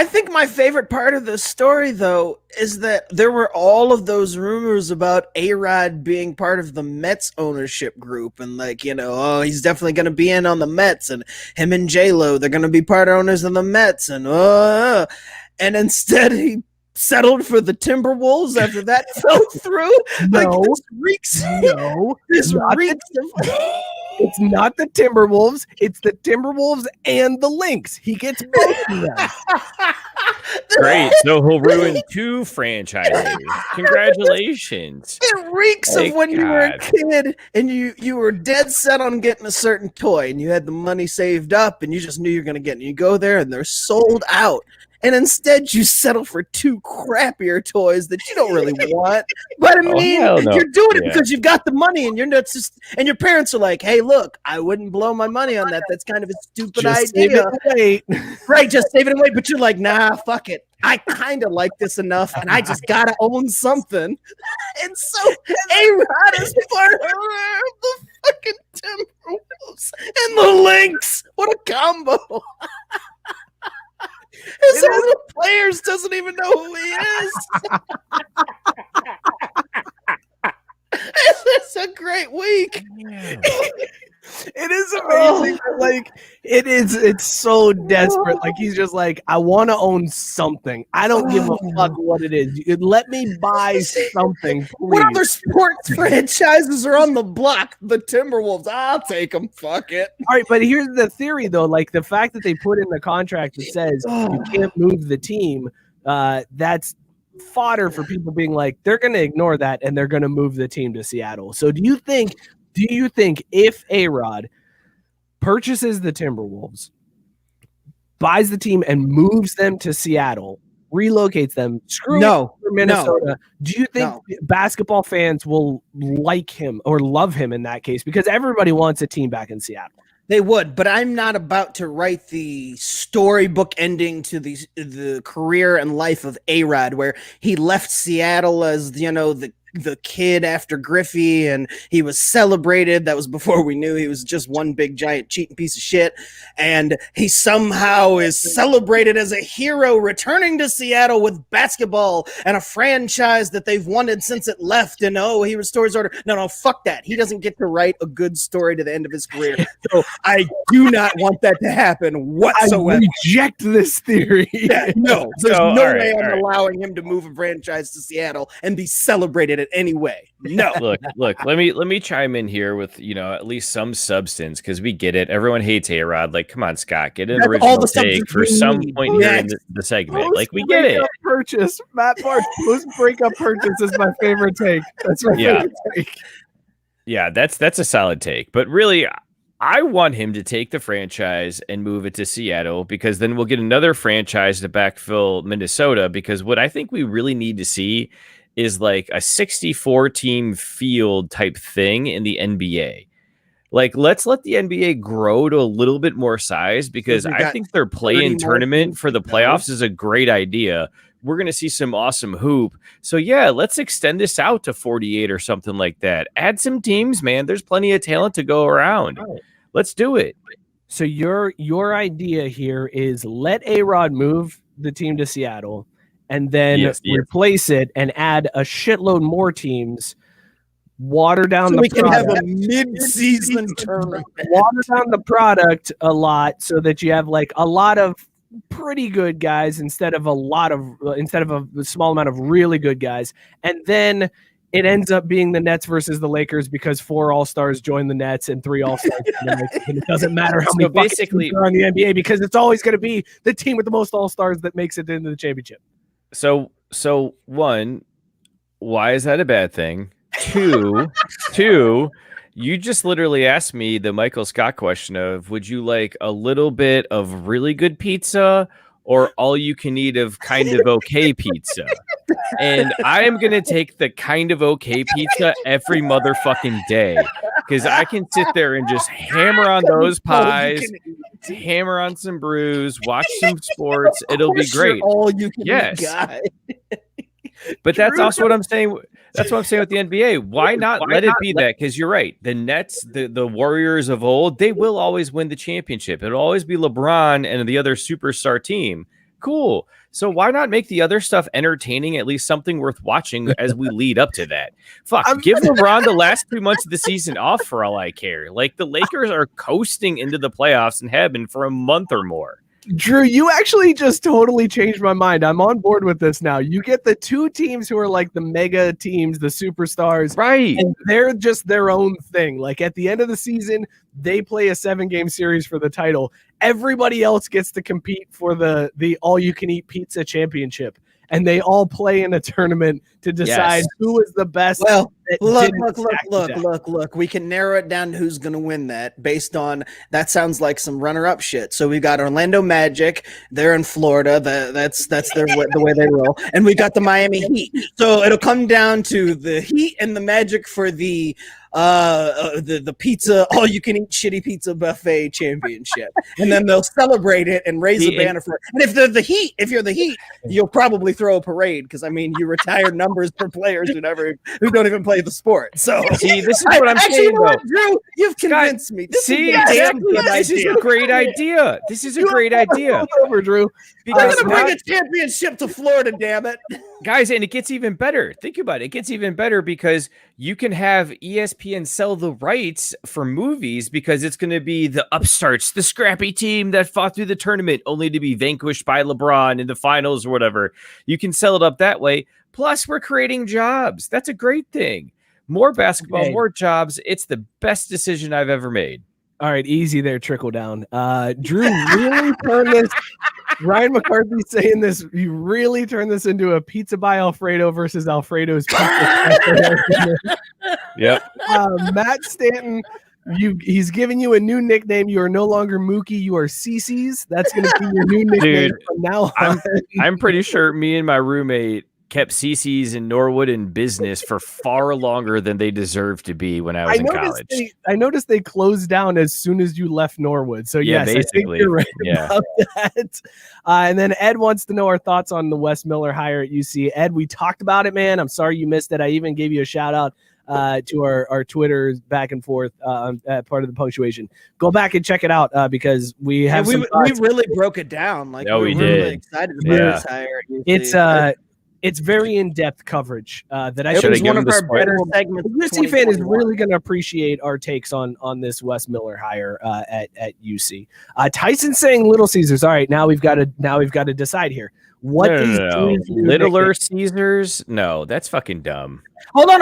think my favorite part of the story, though, is that there were all of those rumors about ARod being part of the Mets ownership group. And he's definitely going to be in on the Mets. And him and J-Lo, they're going to be part owners of the Mets. And instead he settled for the Timberwolves after that fell through? Like, No. this reeks. No, This not reeks of. it's not the Timberwolves. It's the Timberwolves and the Lynx. He gets both of them. Great. So he'll ruin 2 franchises. Congratulations. It reeks Thank of when you were a God. kid and you were dead set on getting a certain toy and you had the money saved up and you just knew you're going to get it. And you go there and they're sold out. And instead you settle for 2 crappier toys that you don't really want. But I mean, hell no. you're doing it Yeah. because you've got the money and you're not just, and your parents are like, hey, look, I wouldn't blow my money on that. That's kind of a stupid Just save idea. it away. Right, just save it away. But you're like, nah, fuck it. I kind of like this enough, and I just gotta own something. And so ARod is part of the fucking Timberwolves and the Lynx. What a combo! His own players doesn't even know who he is. It's a great week. It is amazing. Like it's so desperate. Like he's just like, I want to own something. I don't give a fuck what it is. Let me buy something, please. What other sports franchises are on the block? The Timberwolves. I'll take them. Fuck it. All right, but here's the theory though. Like the fact that they put in the contract that says you can't move the team, that's fodder for people being like, they're going to ignore that and they're going to move the team to Seattle. So do you think if ARod purchases the Timberwolves, buys the team and moves them to Seattle, relocates them, No, Minnesota, do you think no. basketball fans will like him or love him in that case? Because everybody wants a team back in Seattle. They would, but I'm not about to write the storybook ending to the career and life of ARod, where he left Seattle as, the kid after Griffey, and he was celebrated. That was before we knew he was just one big giant cheating piece of shit. And he somehow is celebrated as a hero returning to Seattle with basketball and a franchise that they've wanted since it left. And he restores order. No, fuck that. He doesn't get to write a good story to the end of his career. So I do not want that to happen whatsoever. I reject this theory. Yeah, no, there's So, no all right, way I'm all right. allowing him to move a franchise to Seattle and be celebrated in any way. No. Look, let me chime in here with, at least some substance, because we get it. Everyone hates ARod. Like, come on, Scott, get an That's all original the take substance for we some need. point here in Next. the segment. Like, we get it. Post-breakup purchase. Matt Barr, post-breakup purchase is my favorite take. That's my favorite take. Yeah, that's a solid take. But really, I want him to take the franchise and move it to Seattle, because then we'll get another franchise to backfill Minnesota. Because what I think we really need to see is like a 64 team field type thing in the NBA. Like, let's let the NBA grow to a little bit more size, because I think their play-in tournament for the playoffs is a great idea. We're going to see some awesome hoop. So yeah, let's extend this out to 48 or something like that. Add some teams, man. There's plenty of talent to go around. Right. Let's do it. So your idea here is let ARod move the team to Seattle and then replace it and add a shitload more teams, water down the product. We can have a mid-season tournament. Water down the product a lot so that you have like a lot of pretty good guys instead of a small amount of really good guys. And then it ends up being the Nets versus the Lakers because 4 All-Stars join the Nets and 3 All-Stars. And it doesn't matter how many basically are on the NBA, because it's always going to be the team with the most All-Stars that makes it into the championship. So one, why is that a bad thing? Two, you just literally asked me the Michael Scott question of, would you like a little bit of really good pizza or all you can eat of kind of okay pizza? And I am going to take the kind of okay pizza every motherfucking day, because I can sit there and just hammer on those pies, hammer on some brews, watch some sports. It'll be great. All you can eat guy. But that's also what I'm saying. That's what I'm saying with the NBA. Why not let it be that? Because you're right. The Nets, the Warriors of old, they will always win the championship. It'll always be LeBron and the other superstar team. Cool. So why not make the other stuff entertaining, at least something worth watching as we lead up to that? Give LeBron the last 2 months of the season off for all I care. Like, the Lakers are coasting into the playoffs and have been for a month or more. Drew, you actually just totally changed my mind. I'm on board with this now. You get the two teams who are like the mega teams, the superstars, Right. and they're just their own thing. Like at the end of the season, they play a 7-game series for the title. Everybody else gets to compete for the all-you-can-eat pizza championship, and they all play in a tournament to decide who is the best. Well, that look. didn't stack the deck. We can narrow it down to who's going to win that based on that. Sounds like some runner-up shit. So we've got Orlando Magic. They're in Florida. That's the way they roll. And we got the Miami Heat. So it'll come down to the Heat and the Magic for the pizza, all-you-can-eat shitty pizza buffet championship, and then they'll celebrate it and raise a banner for it. And if you're the Heat, you'll probably throw a parade because I mean you retire numbers for players who don't even play the sport. So see, this is what I'm saying, though. Drew, you've convinced me. This is a great idea. This is a great idea. Over, Drew. We're gonna bring a championship to Florida, damn it, guys! And it gets even better. Think about it. It gets even better because you can have ESPN sell the rights for movies because it's going to be the upstarts, the scrappy team that fought through the tournament only to be vanquished by LeBron in the finals or whatever. You can sell it up that way. Plus, we're creating jobs. That's a great thing. More basketball, more jobs. It's the best decision I've ever made. All right, easy there, trickle down. Drew really turned this. Ryan McCarthy saying this. You really turned this into a pizza by Alfredo versus Alfredo's pizza. Yep. Matt Stanton, he's giving you a new nickname. You are no longer Mookie. You are CC's. That's going to be your new nickname from now on. I'm pretty sure me and my roommate kept CC's in Norwood in business for far longer than they deserved to be when I was in college. I noticed they closed down as soon as you left Norwood. So yes, basically. I think you're right about that. And then Ed wants to know our thoughts on the Wes Miller hire at UC. Ed, we talked about it, man. I'm sorry you missed it. I even gave you a shout out to our Twitters back and forth part of the punctuation. Go back and check it out because we have we really broke it down. Like we were did. really excited about this hire. It's very in-depth coverage that I think think is one of our better segments. The UC fan is really going to appreciate our takes on this Wes Miller hire at UC. Tyson saying Little Caesars. All right, now we've got to decide here. What is Littler Caesars? No, that's fucking dumb. Hold on.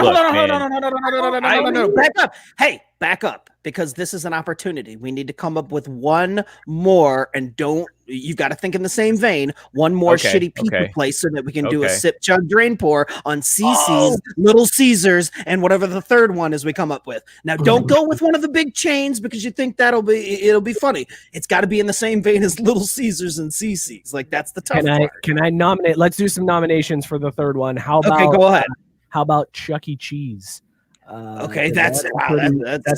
Back up. Hey, back up. Because this is an opportunity. We need to come up with one more, and you've got to think in the same vein, one more shitty pizza place so that we can do a sip, chug, drain, pour on CC's, Little Caesars, and whatever the third one is we come up with. Now, don't go with one of the big chains because you think it'll be funny. It's got to be in the same vein as Little Caesars and CC's. Like, that's the tough part. Can I nominate? Let's do some nominations for the third one. How about, go ahead. How about Chuck E. Cheese? That's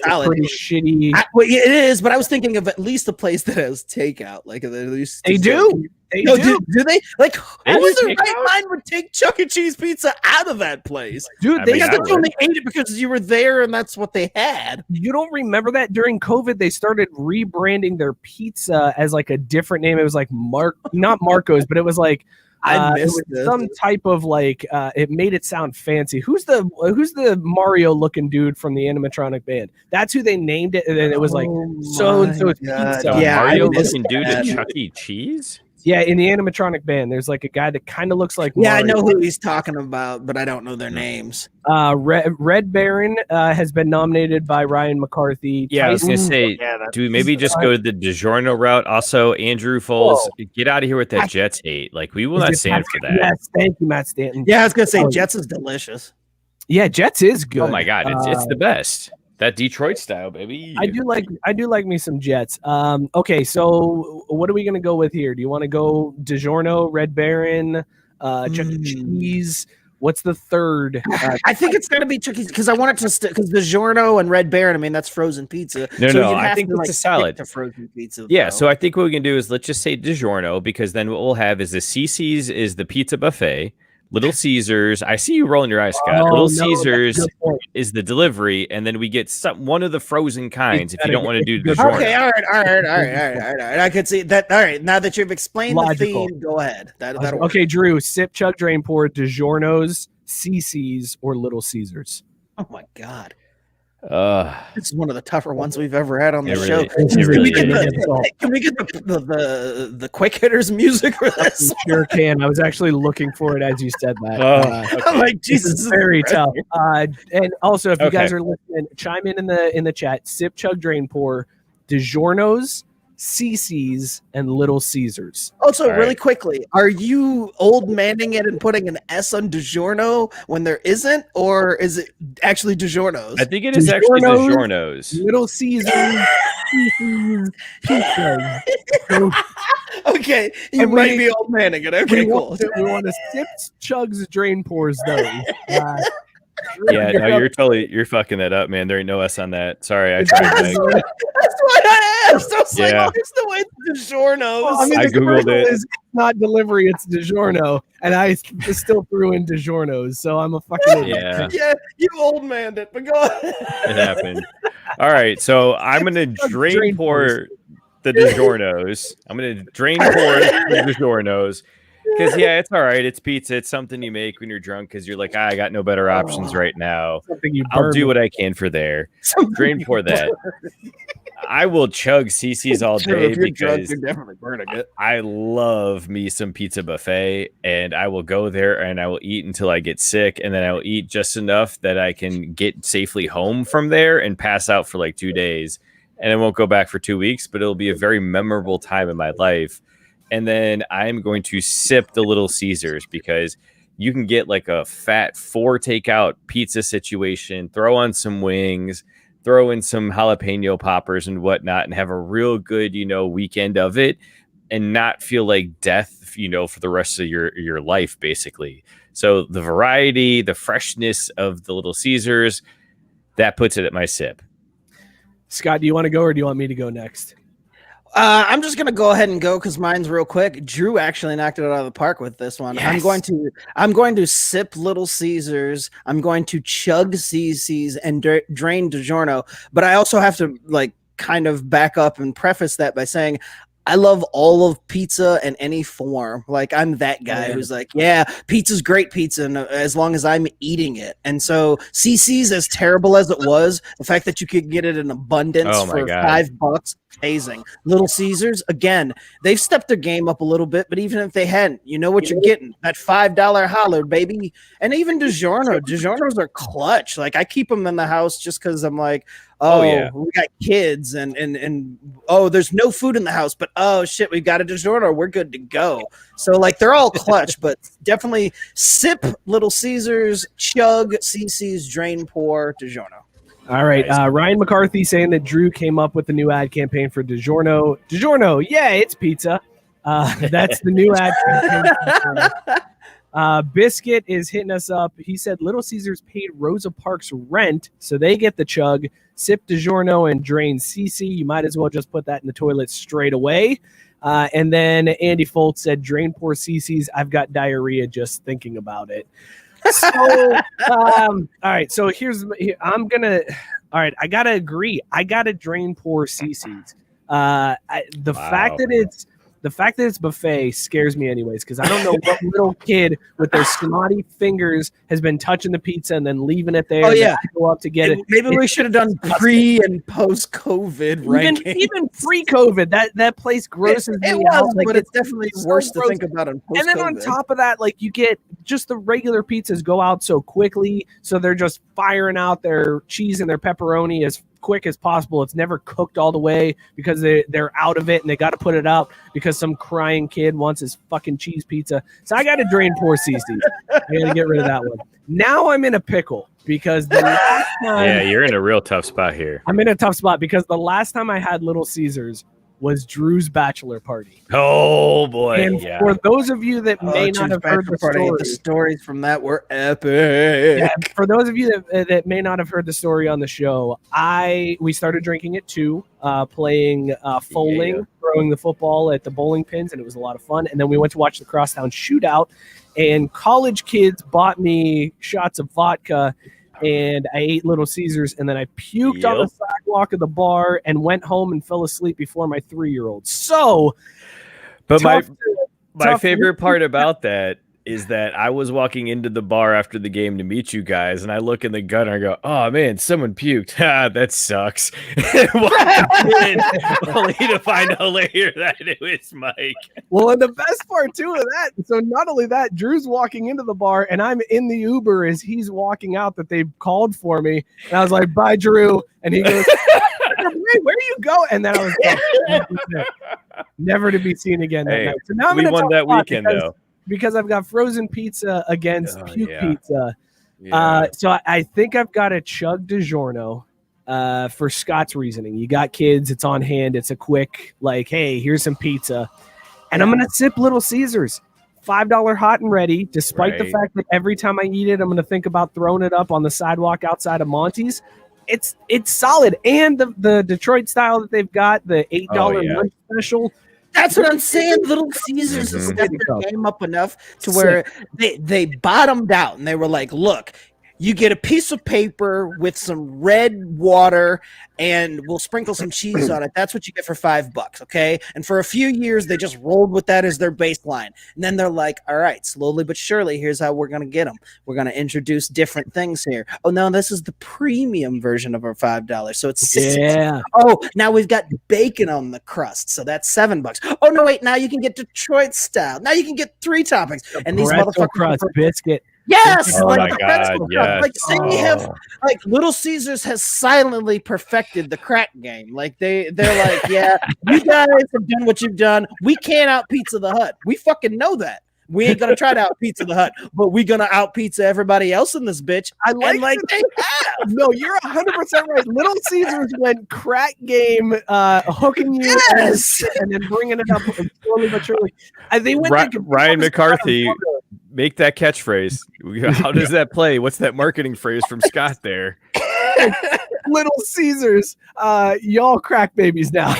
solid. Pretty shitty. It is, but I was thinking of at least a place that has takeout. Like at least they do. Do they? Like who in their right mind would take Chuck E. Cheese pizza out of that place? Dude, they only ate it because you were there and that's what they had. You don't remember that during COVID they started rebranding their pizza as like a different name. It was like not Marco's, but it was like. I missed some type of like it made it sound fancy. Who's the Mario looking dude from the animatronic band? That's who they named it, and then it was like so pizza. Yeah, Mario looking dude at Chuck E. Cheese. Yeah, in the animatronic band, there's like a guy that kind of looks like Mario. I know who he's talking about, but I don't know their names. Red Baron has been nominated by Ryan McCarthy. Yeah, I was gonna say, do we maybe just go the DiGiorno route? Also, Andrew Foles, get out of here with that Jets hate. Like, we will not stand for that. Yes, thank you, Matt Stanton. Yeah, I was gonna say Jets is delicious. Yeah, Jets is good. Oh my god, it's the best. That Detroit style, baby. I do like me some Jets. Okay, so what are we gonna go with here? Do you want to go DiGiorno, Red Baron, Chuck E. Cheese? What's the third? I think it's gonna be Chuck E. because I want it to because DiGiorno and Red Baron. I mean, that's frozen pizza. No, I think it's a salad. To frozen pizza. Yeah, so I think what we can do is let's just say DiGiorno because then what we'll have is the CC's is the pizza buffet. Little Caesars, I see you rolling your eyes, Scott. Little Caesars is the delivery, and then we get one of the frozen kinds if you don't want to do DiGiorno. Okay, all right. I could see that. All right, now that you've explained the theme, go ahead. That'll work. Okay, Drew, sip, chug, drain, pour, DiGiorno's, CC's, or Little Caesars. Oh my god. This is one of the tougher ones we've ever had on the show. Can we get the quick hitters music for this? Sure can. I was actually looking for it as you said that. I'm like, Jesus, this is very tough. And also, if you guys are listening, chime in the chat. Sip, chug, drain, pour. DiGiorno's, CC's, and Little Caesars. Also, really quickly, are you old manning it and putting an S on DiGiorno when there isn't, or is it actually DiGiorno's? I think it is actually DiGiorno's. Little Caesars, CC's, pizza. Okay, you might be old manning it. Okay, cool. We want to sip, chugs, drain, pours those. Yeah, no, you're fucking that up, man. There ain't no S on that. Sorry, I tried. That's what I asked. I was like, oh, there's no way it's DiGiorno's. Well, I mean, I googled it. It's not delivery, it's DiGiorno, and I still threw in DiGiorno's, so I'm a fucking idiot. Yeah, you old manned it, but go ahead. It happened. All right, so I'm gonna drain pour the DiGiorno's. I'm gonna drain pour the DiGiorno's. Because, it's all right. It's pizza. It's something you make when you're drunk because you're like, I got no better options right now. I'll do what I can for there. Drain pour that. I will chug CC's all day if you're because drunk, you're definitely burning it. I love me some pizza buffet, and I will go there and I will eat until I get sick, and then I will eat just enough that I can get safely home from there and pass out for like 2 days. And I won't go back for 2 weeks, but it'll be a very memorable time in my life. And then I'm going to sip the Little Caesars because you can get like a fat 4 takeout pizza situation, throw on some wings, throw in some jalapeno poppers and whatnot, and have a real good, weekend of it and not feel like death, for the rest of your life, basically. So the variety, the freshness of the Little Caesars, that puts it at my sip. Scott, do you want to go or do you want me to go next? I'm just gonna go ahead and go because mine's real quick. Drew actually knocked it out of the park with this one. Yes. I'm going to sip Little Caesars. I'm going to chug CC's and drain DiGiorno. But I also have to kind of back up and preface that by saying I love all of pizza in any form. Like, I'm that guy who's like, pizza's great pizza and as long as I'm eating it. And so CC's, as terrible as it was, the fact that you could get it in abundance for $5, amazing. Little Caesars, again, they've stepped their game up a little bit, but even if they hadn't, you know what you're getting. That $5 holler, baby. And even DiGiorno's are clutch. Like, I keep them in the house just because I'm like, we got kids and there's no food in the house, but shit, we've got a DiGiorno, we're good to go. So they're all clutch, but definitely sip Little Caesars, chug CC's, drain pour DiGiorno. All right, Ryan McCarthy saying that Drew came up with the new ad campaign for DiGiorno. DiGiorno, it's pizza. That's the new ad campaign. Biscuit is hitting us up. He said Little Caesars paid Rosa Parks rent, so they get the chug. Sip DiGiorno and drain CC. You might as well just put that in the toilet straight away. And then Andy Foltz said drain pour CC's. I've got diarrhea just thinking about it. So, all right. So I gotta agree. I gotta drain pour CC's. The fact that it's buffet scares me anyways, because I don't know what little kid with their snotty fingers has been touching the pizza and then leaving it there. Oh, yeah. Go up to get it. Maybe we should have done pre and post COVID, right? Even pre-COVID, that place grosses me out. But it's definitely worse to think about in post-COVID. And then on top of that, you get just the regular pizzas go out so quickly, so they're just firing out their cheese and their pepperoni as quick as possible. It's never cooked all the way because they're out of it and they got to put it out because some crying kid wants his fucking cheese pizza. So I got to drain pour CC. I got to get rid of that one. Now I'm in a pickle because the last time you're in a real tough spot here. I'm in a tough spot because the last time I had Little Caesars was Drew's bachelor party. Oh boy! And for those of you that may not have heard the stories from that were epic. Yeah, for those of you that may not have heard the story on the show, we started drinking at 2, playing bowling, throwing the football at the bowling pins, and it was a lot of fun. And then we went to watch the Crosstown Shootout, and college kids bought me shots of vodka. And I ate Little Caesars, and then I puked on the sidewalk of the bar and went home and fell asleep before my 3-year-old. So, but my favorite part about that is that I was walking into the bar after the game to meet you guys, and I look in the gun and I go, "Oh man, someone puked. That sucks." And walked in, only to find out later that it was Mike. Well, and the best part too of that, so not only that, Drew's walking into the bar and I'm in the Uber as he's walking out that they've called for me. And I was like, "Bye, Drew." And he goes, "Where do you go?" And then I was like, never to be seen again that night. So now I'm we won that weekend though. Because I've got frozen pizza against puke pizza. Yeah. So I think I've got a chug DiGiorno for Scott's reasoning. You got kids, it's on hand, it's a quick, like, hey, here's some pizza. And I'm going to sip Little Caesars. $5 hot and ready, despite the fact that every time I eat it, I'm going to think about throwing it up on the sidewalk outside of Monty's. It's solid. And the Detroit style that they've got, the $8 lunch special. That's what I'm saying. Little Caesars has stepped their game up enough to where they bottomed out and they were like, look, you get a piece of paper with some red water and we'll sprinkle some cheese on it. That's what you get for $5, okay? And for a few years, they just rolled with that as their baseline. And then they're like, all right, slowly but surely, here's how we're going to get them. We're going to introduce different things here. Oh, no, this is the premium version of our $5. So it's $6. Oh, now we've got bacon on the crust. So that's $7. Oh, no, wait, now you can get Detroit style. Now you can get 3 toppings. And these motherfuckers crust biscuit. Yes, oh like my the God, yes. like they have, like Little Caesars has silently perfected the crack game. Like they're like, yeah, you guys have done what you've done. We can't out Pizza the Hut. We fucking know that. We ain't gonna try to out Pizza the Hut, but we gonna out pizza everybody else in this bitch. I like they have. No, you're 100% right. Little Caesars went crack game, hooking you and then bringing it up slowly but surely. They went Ryan McCarthy. Make that catchphrase. How does that play? What's that marketing phrase from Scott there? Little Caesars, y'all crack babies now.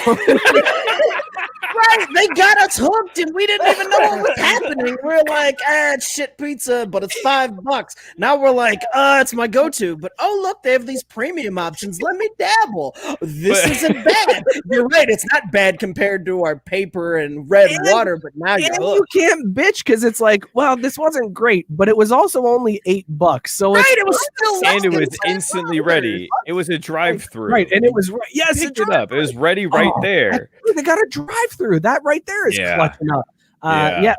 Right, they got us hooked and we didn't even know what was happening. We're like, it's shit pizza, but it's $5. Now we're like, it's my go-to. But oh look, they have these premium options. Let me dabble. This isn't bad. You're right, it's not bad compared to our paper and red water, but now you're hooked. You can't bitch because it's like, well, this wasn't great, but it was also only $8. So it was still and it was instantly ready. It was a drive-through. Right, and it was yes, picked it up. It was ready right there. They got a drive-through. That right there is clutching up. All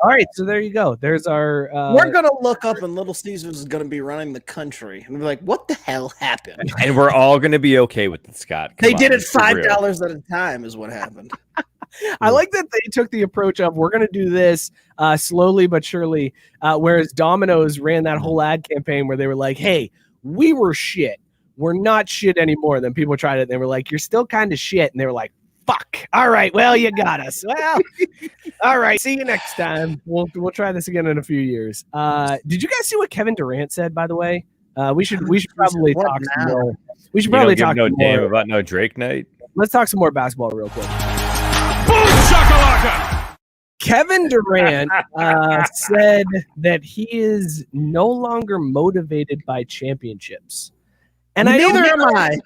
right. So there you go. There's our. We're gonna look up, and Little Caesars is gonna be running the country, and we're like, "What the hell happened?" And we're all gonna be okay with it, Scott. They did it $5 at a time, is what happened. I like that they took the approach of we're gonna do this slowly but surely. Whereas Domino's ran that whole ad campaign where they were like, "Hey, we were shit. We're not shit anymore." And then people tried it, and they were like, "You're still kind of shit," and they were like, fuck. All right. Well, you got us. Well, all right. See you next time. We'll try this again in a few years. Did you guys see what Kevin Durant said, by the way? We should probably talk some more. We should probably talk no damn about no Drake night. Let's talk some more basketball real quick. Boom shakalaka! Kevin Durant said that he is no longer motivated by championships. And neither am I.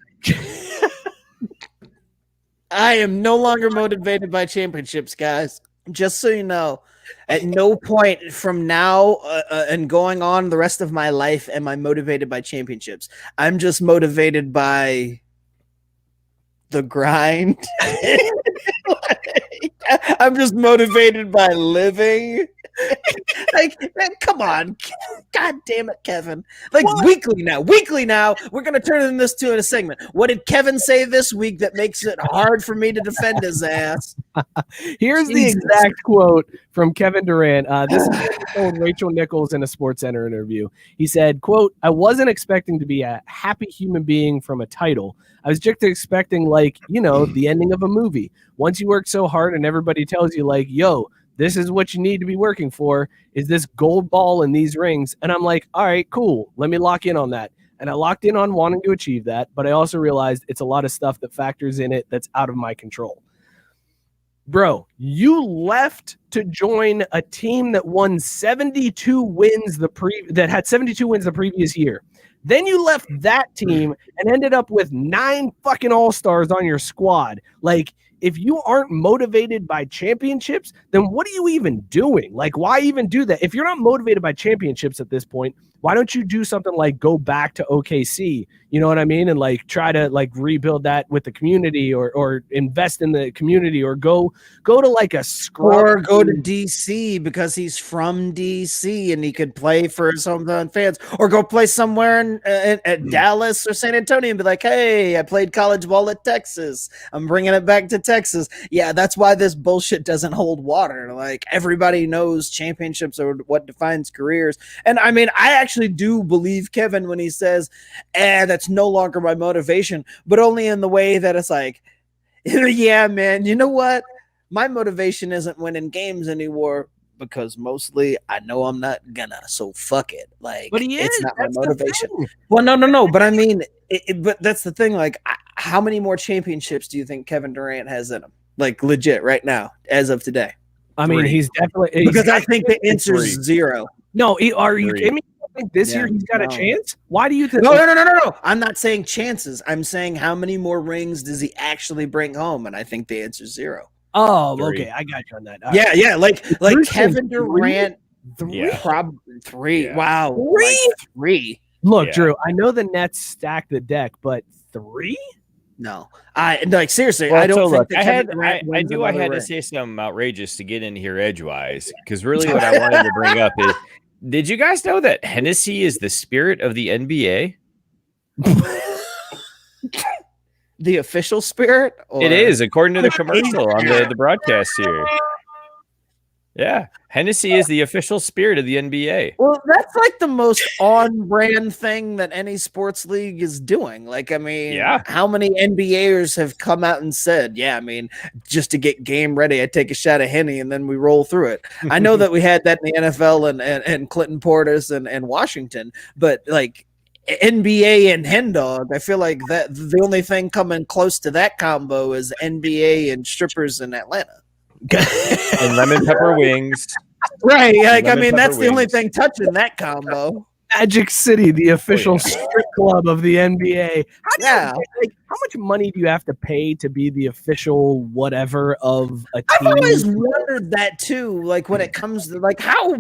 I am no longer motivated by championships, guys. Just so you know, at no point from now and going on the rest of my life am I motivated by championships. I'm just motivated by the grind. I'm just motivated by living. Like, come on. God damn it, Kevin. Like, what? Weekly now, we're going to turn this to a segment. What did Kevin say this week that makes it hard for me to defend his ass? Here's the exact quote from Kevin Durant. This is told Rachel Nichols in a SportsCenter interview. He said, quote, "I wasn't expecting to be a happy human being from a title. I was just expecting, like, the ending of a movie. Once you work so hard and everybody tells you, like, yo, this is what you need to be working for, is this gold ball and these rings." And I'm like, all right, cool. Let me lock in on that. And I locked in on wanting to achieve that, but I also realized it's a lot of stuff that factors in it that's out of my control. Bro, you left to join a team that won 72 wins that had 72 wins the previous year. Then you left that team and ended up with 9 fucking all-stars on your squad. Like, if you aren't motivated by championships, then what are you even doing? Like, why even do that? If you're not motivated by championships at this point, why don't you do something like go back to OKC? You know what I mean? And like try to like rebuild that with the community, or invest in the community, or go to like a scrub, or go to DC because he's from DC and he could play for his hometown fans, or go play somewhere in at Dallas or San Antonio and be like, hey, I played college ball at Texas. I'm bringing it back to Texas. Yeah, that's why this bullshit doesn't hold water. Like, everybody knows championships are what defines careers. And I mean, I actually do believe Kevin when he says, that's no longer my motivation, but only in the way that it's like, yeah, man, you know what? My motivation isn't winning games anymore, because mostly I know I'm not gonna, so fuck it. Like, but he is. It's not That's my motivation. the thing. Well, no, but I mean, but that's the thing. Like, how many more championships do you think Kevin Durant has in him? Like, legit, right now, as of today? I mean, he's definitely, Because I think the answer is 0. No, are you kidding me? I think this year he's got a chance. Why do you think? No. I'm not saying chances. I'm saying how many more rings does he actually bring home? And I think the answer is 0. Oh, 3. okay, I got you on that. Yeah. Like Kevin 3? Durant, 3. Yeah. probably 3. Yeah. Wow, 3? like 3. Look, Yeah. Drew, I know the Nets stack the deck, but 3? No, I like seriously. Well, I don't so think look, that I Kevin had Durant wins to another say something outrageous to get in here edgewise, because really what I wanted to bring up is, did you guys know that Hennessy is the spirit of the NBA? The official spirit? Or? It is, according to the commercial on the broadcast here. Yeah, Hennessy is the official spirit of the NBA. Well, that's like the most on-brand thing that any sports league is doing. Like, I mean, Yeah. how many NBAers have come out and said, yeah, I mean, just to get game ready, I take a shot of Henny and then we roll through it. I know that we had that in the NFL and Clinton Portis and Washington, but like NBA and Hen Dog, I feel like that the only thing coming close to that combo is NBA and strippers in Atlanta. And lemon pepper wings. Right. Like, I Lemon mean, pepper that's the only wings. thing touching that combo. Magic City, the official yeah. strip club of the NBA. Yeah. How much money do you have to pay to be the official whatever of a team? I've always wondered that too. Like, when it comes to like how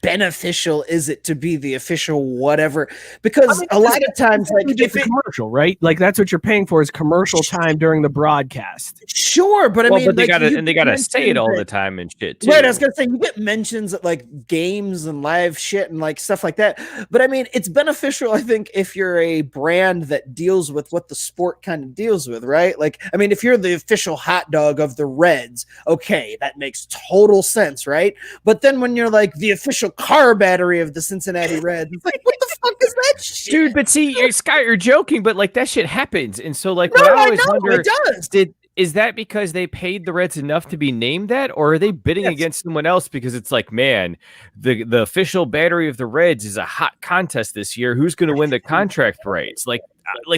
beneficial is it to be the official whatever? Because a lot of times, like, if it commercial, right? Like, that's what you're paying for is commercial time during the broadcast. sure, but I Well, mean, but they like, gotta say it all the time and shit too. Right, I was gonna say you get mentions at like games and live shit and like stuff like that. But I mean, it's beneficial, I think, if you're a brand that deals with what the sport kind of deals with, right? Like, I mean, if you're the official hot dog of the Reds, okay, that makes total sense, right? But then when you're like the official car battery of the Cincinnati Reds, it's like, what the fuck is that shit? Dude, but see, Scott, you're joking, but like that shit happens, and so like No, what I I always know, wonder it does. is that because they paid the Reds enough to be named that, or are they bidding Yes. against someone else because it's like, man, the official battery of the Reds is a hot contest this year. Who's going to win the contract rights? Like,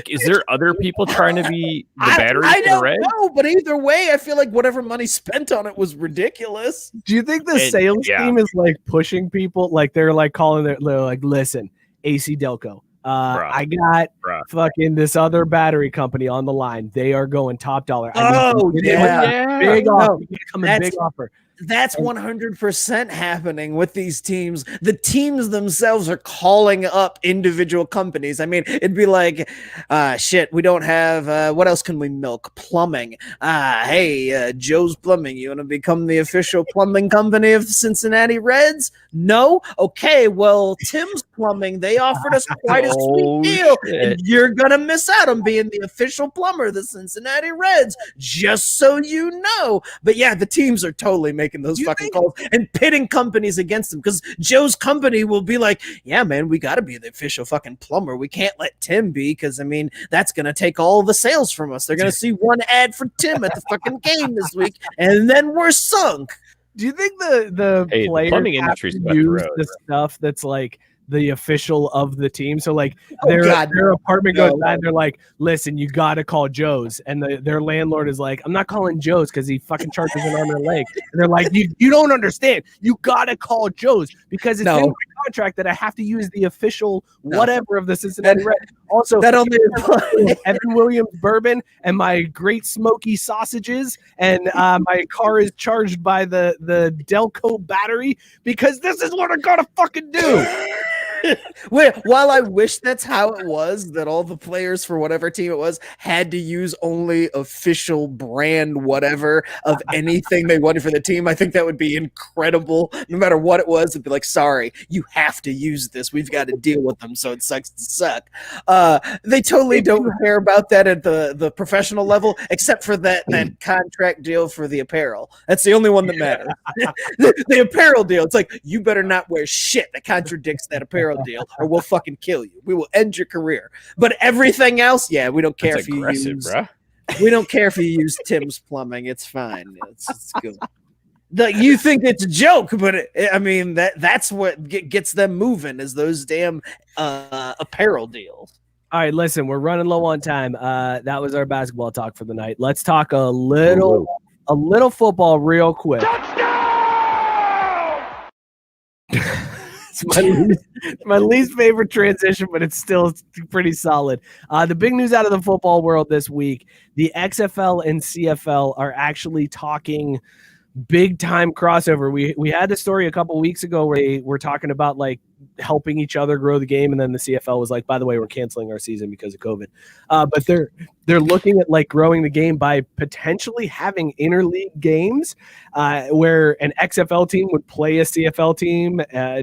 is there other people trying to be the battery I for the don't Reds? know, but either way, I feel like whatever money spent on it was ridiculous. Do you think the And- sales yeah. team is like pushing people? Like, they're like calling they're like, listen, AC Delco. I got Bruh. fucking this other battery company on the line. They are going top dollar. Oh, Big No, offer. Come in, that's- big offer. That's 100% happening with these teams. The teams themselves are calling up individual companies. I mean, it'd be like, shit, we don't have, what else can we milk? Plumbing. Hey, Joe's Plumbing, you want to become the official plumbing company of the Cincinnati Reds? No? Okay, well, Tim's Plumbing, they offered us quite a Oh, sweet deal. shit. And you're going to miss out on being the official plumber of the Cincinnati Reds, just so you know. But yeah, the teams are totally making those fucking calls and pitting companies against them, because Joe's company will be like, yeah, man, we got to be the official fucking plumber. We can't let Tim be, because I mean, that's going to take all the sales from us. They're going to see one ad for Tim at the fucking game this week, and then we're sunk. Do you think the Hey, the players plumbing have industry's to about to use road, the stuff that's like the official of the team? So like Oh, their God, apartment goes no. by and they're like, listen, you got to call Joe's. And their landlord is like, I'm not calling Joe's because he fucking charges an arm and a leg. And they're like, you don't understand. You got to call Joe's because it's No. in my contract that I have to use the official whatever of the Cincinnati Reds. Also, that only applies. Evan Williams bourbon and my great smoky sausages, and my car is charged by the Delco battery because this is what I gotta fucking do. Wait, while I wish that's how it was, that all the players for whatever team it was had to use only official brand whatever of anything they wanted for the team, I think that would be incredible. No matter what it was, it'd be like, sorry, you have to use this. We've got to deal with them, so it sucks to suck. They totally don't care about that at the professional level, except for that contract deal for the apparel. That's the only one that matters. the apparel deal, it's like, you better not wear shit that contradicts that apparel deal, or we'll fucking kill you. We will end your career. But everything else, yeah, we don't care if you use. Bruh. We don't care if you use Tim's Plumbing. It's fine. It's good. You think it's a joke, but that's what gets them moving, is those damn apparel deals. All right, listen, we're running low on time. That was our basketball talk for the night. Let's talk a little football real quick. It's my least favorite transition, but it's still pretty solid. The big news out of the football world this week, the XFL and CFL are actually talking big time crossover. We had the story a couple weeks ago where they were talking about like helping each other grow the game, and then the CFL was like, by the way, we're canceling our season because of COVID. But they're looking at like growing the game by potentially having interleague games where an XFL team would play a CFL team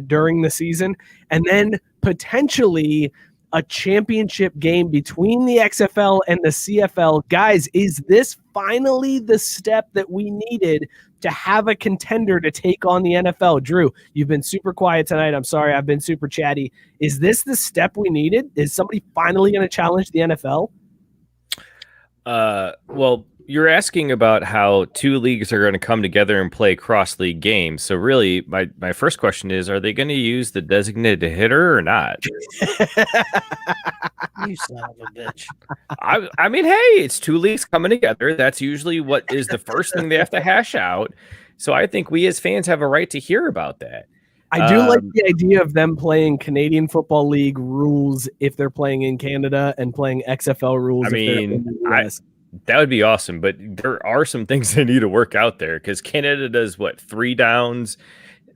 during the season, and then potentially a championship game between the XFL and the CFL. Guys, is this finally the step that we needed to have a contender to take on the NFL? Drew, you've been super quiet tonight. I'm sorry, I've been super chatty. Is this the step we needed? Is somebody finally going to challenge the NFL? Well, you're asking about how two leagues are going to come together and play cross-league games. So really, my first question is, are they going to use the designated hitter or not? You son of a bitch. I mean, hey, it's two leagues coming together. That's usually what is the first thing they have to hash out. So I think we as fans have a right to hear about that. I do like the idea of them playing Canadian Football League rules if they're playing in Canada and playing XFL rules if they're in the US. That would be awesome, but there are some things that need to work out there because Canada does 3 downs,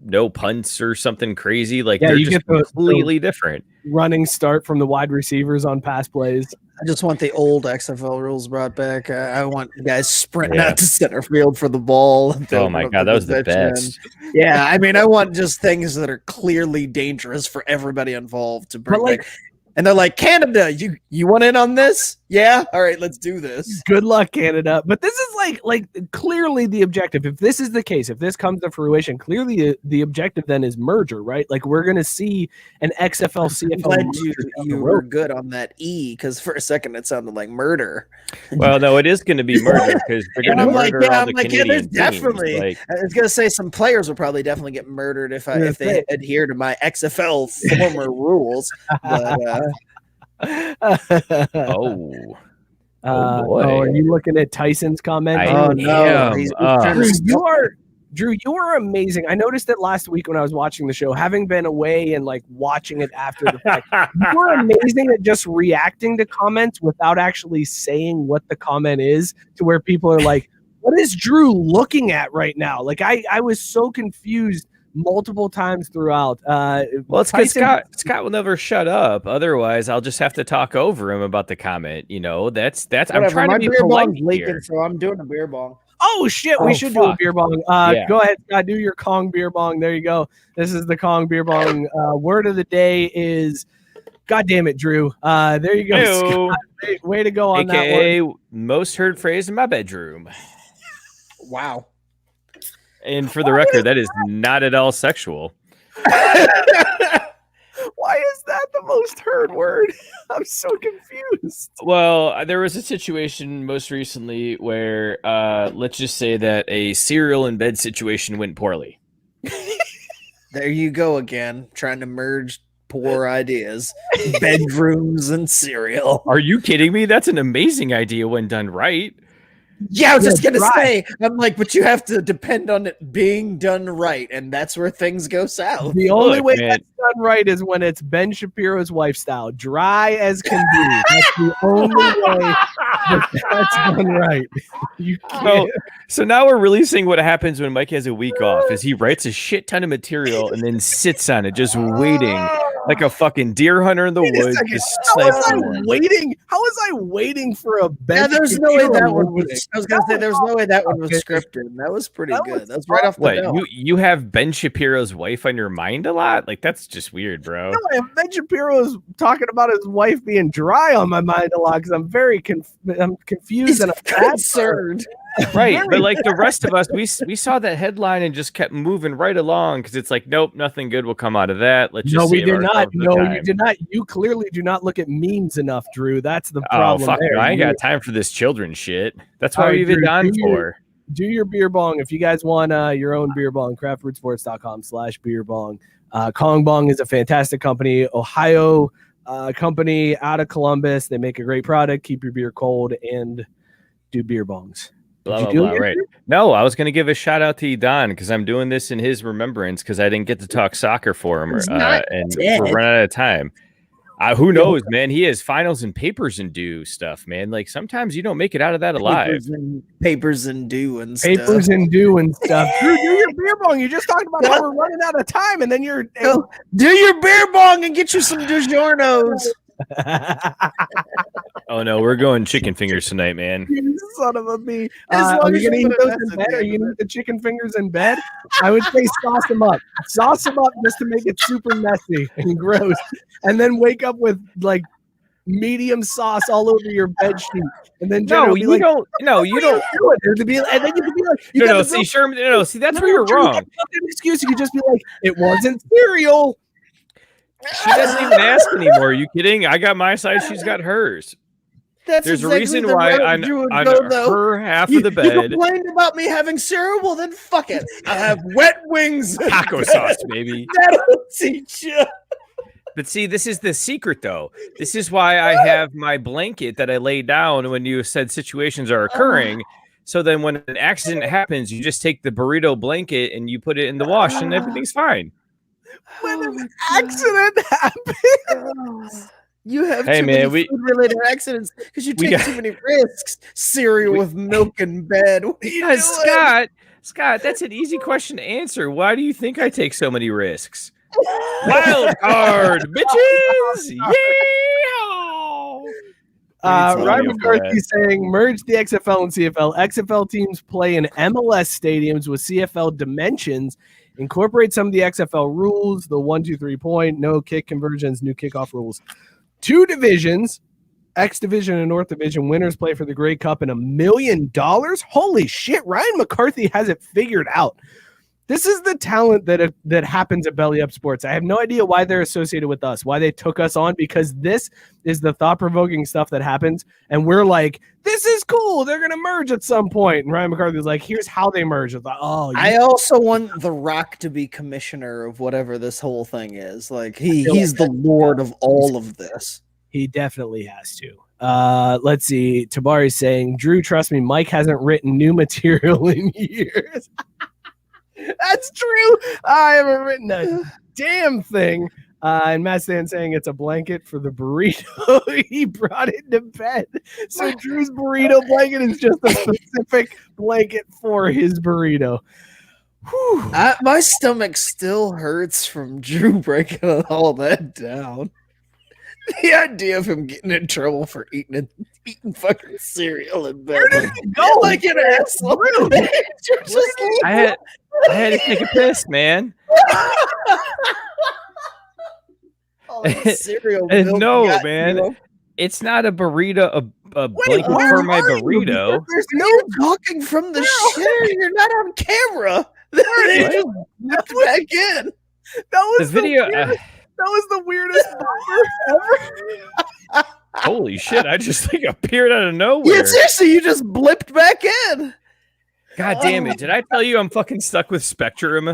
no punts or something crazy. Like they're just completely different. Running start from the wide receivers on pass plays. I just want the old XFL rules brought back. I want guys sprinting out to center field for the ball. Oh my God, that was the best. Yeah, I mean, I want just things that are clearly dangerous for everybody involved to bring back. And they're like, Canada, you want in on this? Yeah? All right, let's do this. Good luck, Canada. But this is like clearly the objective. If this is the case, if this comes to fruition, clearly the objective then is merger, right? Like we're going to see an XFL, CFL. I'm glad you were good on that E, because for a second it sounded like murder. Well, no, it is going to be murder because they're going to murder all the Canadian teams. Definitely. I was going to say some players will probably definitely get murdered if they adhere to my XFL former rules. But, boy. Are you looking at Tyson's comment? Drew, you are amazing. I noticed it last week when I was watching the show, having been away and like watching it after the fact. You are amazing at just reacting to comments without actually saying what the comment is, to where people are like, what is Drew looking at right now? Like I was so confused multiple times throughout. Well, it's because Scott will never shut up. Otherwise, I'll just have to talk over him about the comment. You know, that's. Whatever. I'm trying to be polite here. So I'm doing a beer bong. Oh shit! We should do a beer bong. Go ahead, Scott. Do your Kong beer bong. There you go. This is the Kong beer bong. Word of the day is, God damn it, Drew. There you go. Scott. Way to go on AKA that one. Most heard phrase in my bedroom. Wow. And for the record, that is not at all sexual. Why is that the most heard word? I'm so confused. Well, there was a situation most recently where, let's just say that a cereal in bed situation went poorly. There you go again, trying to merge poor ideas, bedrooms and cereal. Are you kidding me? That's an amazing idea when done right. Yeah, I was just gonna dry. say. I'm like, but you have to depend on it being done right, and that's where things go south. The only Look, way man. that's done right is when it's Ben Shapiro's wife style, dry as can be. That's the only way that's done right. You can't. So now we're really seeing what happens when Mike has a week off. Is he writes a shit ton of material and then sits on it, just waiting like a fucking deer hunter in the Wait a woods. second. Just How was I sniping one. waiting? How was I waiting for a Ben? Yeah, there's no way Shapiro that one opening? was. I was gonna say there's no way that one was Okay. scripted. That was pretty That good. was That's right off the What dome. you have Ben Shapiro's wife on your mind a lot? Like that's just weird, bro. No, if Ben Shapiro's talking about his wife being dry on my mind a lot because I'm very I'm confused He's and concerned. Right, but like the rest of us, we saw that headline and just kept moving right along because it's like, nope, nothing good will come out of that. Let's just No, we save did not. ourselves the No, time. you did not. You clearly do not look at memes enough, Drew. That's the Oh problem. fuck! there. No, I ain't You- got time for this children shit. That's All why right, we've been Drew, on do your- for. Do your beer bong. If you guys want your own beer bong, craftbrewsports.com/beer bong. Kong Bong is a fantastic company, Ohio company out of Columbus. They make a great product. Keep your beer cold and do beer bongs. Blah, Did blah, you do blah, it? right. No, I was going to give a shout out to Don because I'm doing this in his remembrance because I didn't get to talk soccer for him He's not and dead. we're running out of time. Who knows, man? He has finals and papers and due stuff, man. Like sometimes you don't make it out of that alive. Papers and do and stuff. Papers and do and stuff. Drew, do your beer bong. You just talked about how we're running out of time, and then you're. Go, do your beer bong and get you some DiGiorno's. Oh no, we're going chicken fingers tonight, man. You son of a bee. As long Are as you going to you eat put a those in mess at bed? the Are end you of going to eat the chicken fingers in bed? I would say sauce them up. Sauce them up just to make it super messy and gross. And then wake up with like medium sauce all over your bed sheet. And then Jenna No, will be you like, don't. No, you don't. do it. And then you could be like, you No, got no. the See, real- Sherman. No, see, that's No, where you're Drew, wrong. that's not an excuse. You could just be like, it wasn't cereal. She doesn't even ask anymore. Are you kidding? I got my size. She's got hers. That's There's exactly a reason the why route on Drew would on go, though. her half You, of the you bed, complained about me having cereal? Well, then fuck it. I'll have wet wings. and taco sauce, baby. That'll teach you. But see, this is the secret, though. This is why I have my blanket that I lay down when you said situations are occurring. So then when an accident happens, you just take the burrito blanket and you put it in the wash and everything's fine. When an accident happens. You have Hey, too man, many food-related accidents because you take too many risks. Cereal with milk in bed. What are you doing? Scott, that's an easy question to answer. Why do you think I take so many risks? Wild card, bitches! Yeah! Ryan audio for McCarthy saying merge the XFL and CFL. XFL teams play in MLS stadiums with CFL dimensions. Incorporate some of the XFL rules, the 1-2-3 point, no kick conversions, new kickoff rules. 2 divisions, X division and North division. Winners play for the Grey Cup and $1 million. Holy shit! Ryan McCarthy has it figured out. This is the talent that happens at Belly Up Sports. I have no idea why they're associated with us, why they took us on, because this is the thought-provoking stuff that happens, and we're like, this is cool. They're going to merge at some point. And Ryan McCarthy's like, here's how they merge. It's like, oh, I also want The Rock to be commissioner of whatever this whole thing is. Like he's the lord of all of this. he definitely has to. Let's see. Tabari's saying, Drew, trust me, Mike hasn't written new material in years. That's true. I haven't written a damn thing. And Matt Stan saying it's a blanket for the burrito. He brought it to bed. So Drew's burrito blanket is just a specific blanket for his burrito. Whew. My stomach still hurts from Drew breaking all that down. The idea of him getting in trouble for eating fucking cereal in bed. Where did it go? Like an asshole. You're just I had to take a piss, man. all that cereal milk No, got man. you. It's not a burrito, a blanket where for my are you? burrito. There's no You're talking from the shitter. You're not on camera. They just whipped back in. that was The video. That was the weirdest bumper ever. Holy shit! I just like appeared out of nowhere. Yeah, seriously, you just blipped back in. God damn it! Did I tell you I'm fucking stuck with Spectrum?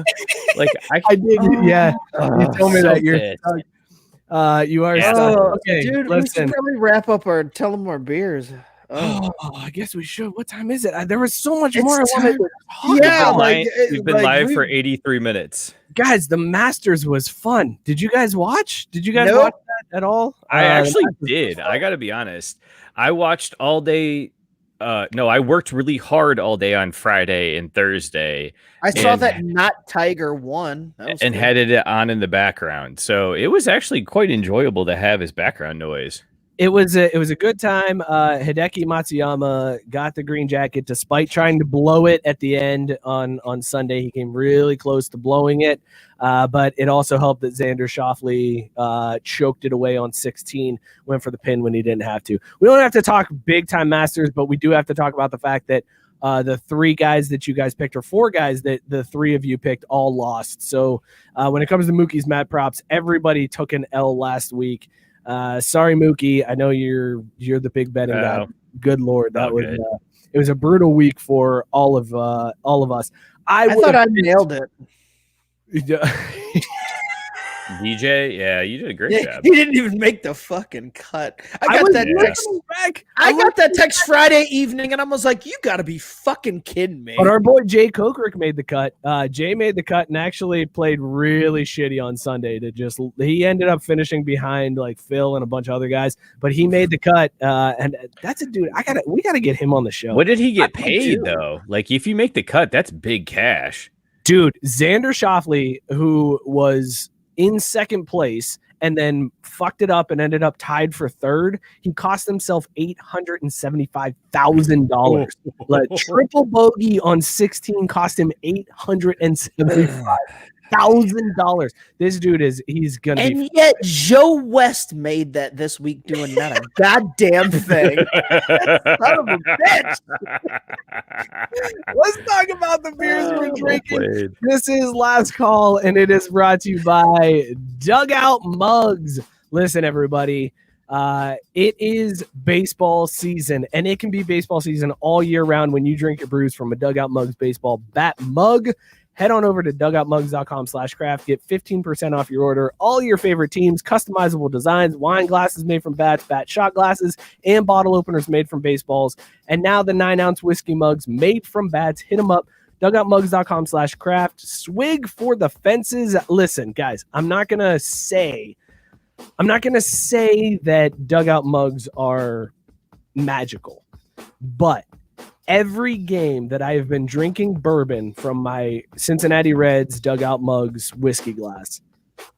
Like I did, yeah. You told me so that you're pissed. stuck. You are Yeah. stuck. Oh, Okay, dude, we listen. should probably wrap up our tell them our beers. Oh. I guess we should. What time is it? There was so much It's more I wanted time- to talk Yeah, about. like We've been live for 83 minutes. Guys, the Masters was fun. Did you guys watch? Did you guys Nope. watch that at all? I actually the Masters did. was fun. I got to be honest. I watched all day. No, I worked really hard all day on Friday and Thursday. I saw And- that Not Tiger won. That was and cool. had it on in the background. So it was actually quite enjoyable to have his background noise. It was a good time. Hideki Matsuyama got the green jacket despite trying to blow it at the end on Sunday. He came really close to blowing it, but it also helped that Xander Schauffele choked it away on 16, went for the pin when he didn't have to. We don't have to talk big time Masters, but we do have to talk about the fact that the 3 guys that you guys picked, or 4 guys that the 3 of you picked, all lost. So when it comes to Mookie's Mad Props, everybody took an L last week. Sorry, Mookie. I know you're the big betting guy. Good Lord, that was it was a brutal week for all of us. I thought I nailed it. DJ, yeah, you did a great job. He didn't even make the fucking cut. I got that text. back. I got that text Friday evening, and I was like, "You got to be fucking kidding me!" But our boy Jay Kokrick made the cut. Jay made the cut and actually played really shitty on Sunday. He ended up finishing behind like Phil and a bunch of other guys, but he made the cut. And that's a dude. We gotta get him on the show. What did he get paid though? Like if you make the cut, that's big cash. Dude, Xander Schauffele, who was in second place and then fucked it up and ended up tied for third, he cost himself $875,000. Like triple bogey on 16 cost him $875,000. This dude he's gonna be. And yet Joe West made that this week doing not a goddamn thing. Son of a bitch. Let's talk about the beers we're drinking. Played. This is Last Call, and it is brought to you by Dugout Mugs. Listen, everybody, it is baseball season, and it can be baseball season all year round when you drink your brews from a Dugout Mugs baseball bat mug. Head on over to dugoutmugs.com/craft. Get 15% off your order. All your favorite teams, customizable designs, wine glasses made from bats, bat shot glasses, and bottle openers made from baseballs. And now the 9-ounce whiskey mugs made from bats. Hit them up. Dugoutmugs.com/craft. Swig for the fences. Listen, guys, I'm not gonna say that Dugout Mugs are magical, but every game that I have been drinking bourbon from my Cincinnati Reds Dugout Mugs whiskey glass,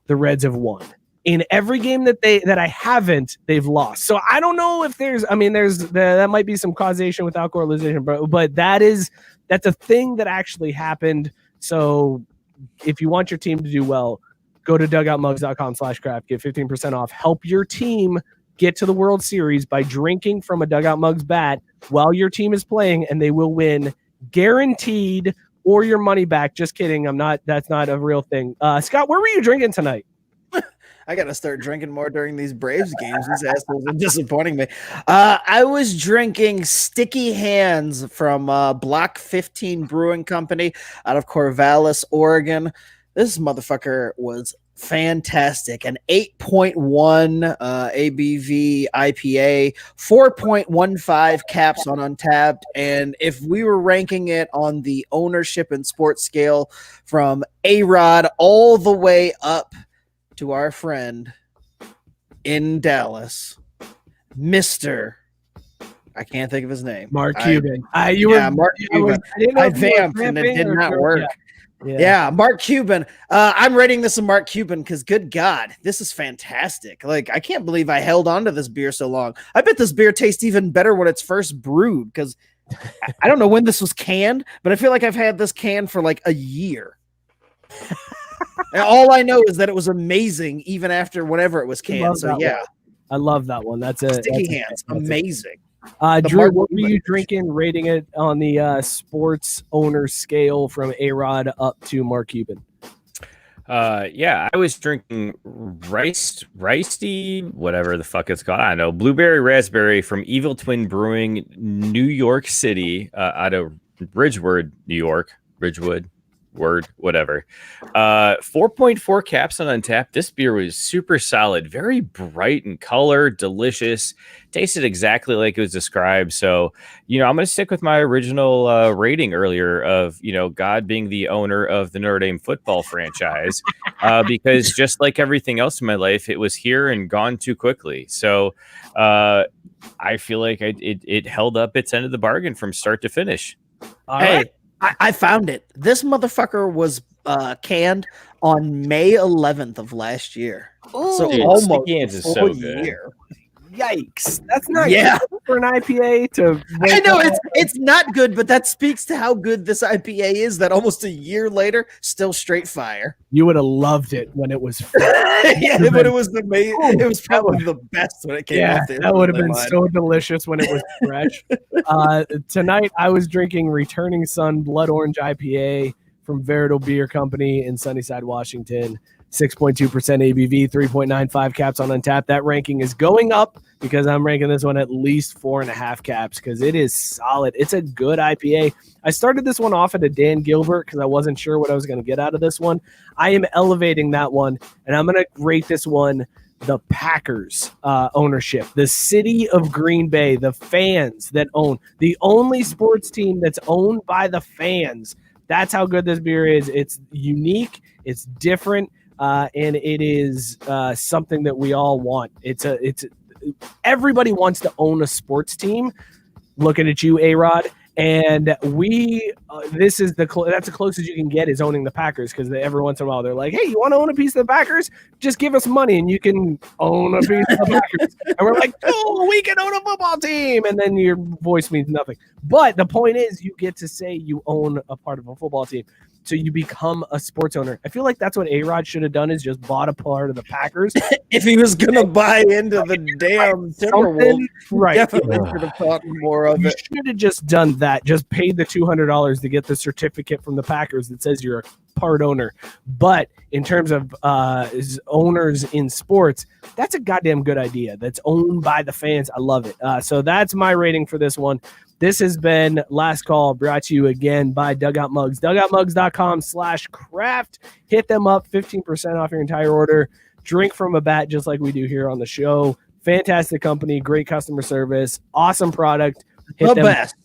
the Reds have won. In every game that I haven't, they've lost. So I don't know if that might be some causation without correlation, but that's a thing that actually happened. So if you want your team to do well, go to dugoutmugs.com/craft, get 15% off, help your team get to the World Series by drinking from a Dugout Mugs bat while your team is playing, and they will win guaranteed, or your money back. Just kidding. That's not a real thing. Scott, where were you drinking tonight? I got to start drinking more during these Braves games. These assholes are disappointing me. I was drinking Sticky Hands from Block 15 Brewing Company out of Corvallis, Oregon. This motherfucker was fantastic. An 8.1 ABV IPA, 4.15 caps on Untapped. And if we were ranking it on the ownership and sports scale from ARod all the way up to our friend in Dallas, Mr. I can't think of his name. Mark Cuban. Mark Cuban. I vamped and it did not work. Yeah, Mark Cuban. I'm rating this a Mark Cuban because, good God, this is fantastic. Like, I can't believe I held on to this beer so long. I bet this beer tastes even better when it's first brewed because I don't know when this was canned, but I feel like I've had this canned for like a year. And all I know is that it was amazing even after whenever it was canned. So, yeah. I love that one. That's Sticky Hands. Amazing. Drew, what were you drinking, rating it on the sports owner scale from ARod up to Mark Cuban? I was drinking Rhyste Rhyste, whatever the fuck it's called. I don't know. Blueberry Raspberry from Evil Twin Brewing, New York City, out of Ridgewood, New York. Ridgewood. word, whatever. 4.4 caps on Untapped. This beer was super solid, very bright in color, delicious, tasted exactly like it was described. So, I'm going to stick with my original rating earlier of, God being the owner of the Notre Dame football franchise, because just like everything else in my life, it was here and gone too quickly. So I feel like it held up its end of the bargain from start to finish. All Hey, right. I found it. This motherfucker was canned on May 11th of last year. So Dude, almost Cans is a so full good. year. Yikes! That's not Yeah. good for an IPA to. I know it's not good, but that speaks to how good this IPA is. That almost a year later, still straight fire. You would have loved it when it was. Yeah, but it was it was probably the best when it came Yeah, off the that would have been line. so delicious when it was fresh. Tonight, I was drinking Returning Sun Blood Orange IPA from Varietal Beer Company in Sunnyside, Washington. 6.2% ABV, 3.95 caps on Untapped. That ranking is going up because I'm ranking this one at least 4.5 caps because it is solid. It's a good IPA. I started this one off at a Dan Gilbert because I wasn't sure what I was going to get out of this one. I am elevating that one, and I'm going to rate this one the Packers ownership, the city of Green Bay, the fans that own, the only sports team that's owned by the fans. That's how good this beer is. It's unique. It's different. And it is something that we all want. Everybody wants to own a sports team. Looking at you, ARod, and this is that's the closest you can get is owning the Packers because every once in a while they're like, hey, you want to own a piece of the Packers? Just give us money and you can own a piece of the Packers. And we're like, oh, we can own a football team, and then your voice means nothing. But the point is, you get to say you own a part of a football team. So you become a sports owner. I feel like that's what ARod should have done is just bought a part of the Packers. If he was going to buy into the damn Timberwolf, right? definitely should have thought more of You it. should have just done that. Just paid the $200 to get the certificate from the Packers that says you're a part owner. But in terms of owners in sports, that's a goddamn good idea. That's owned by the fans. I love it. So that's my rating for this one. This has been Last Call, brought to you again by Dugout Mugs. DugoutMugs.com/craft. Hit them up, 15% off your entire order. Drink from a bat just like we do here on the show. Fantastic company, great customer service, awesome product. Hit The them. best.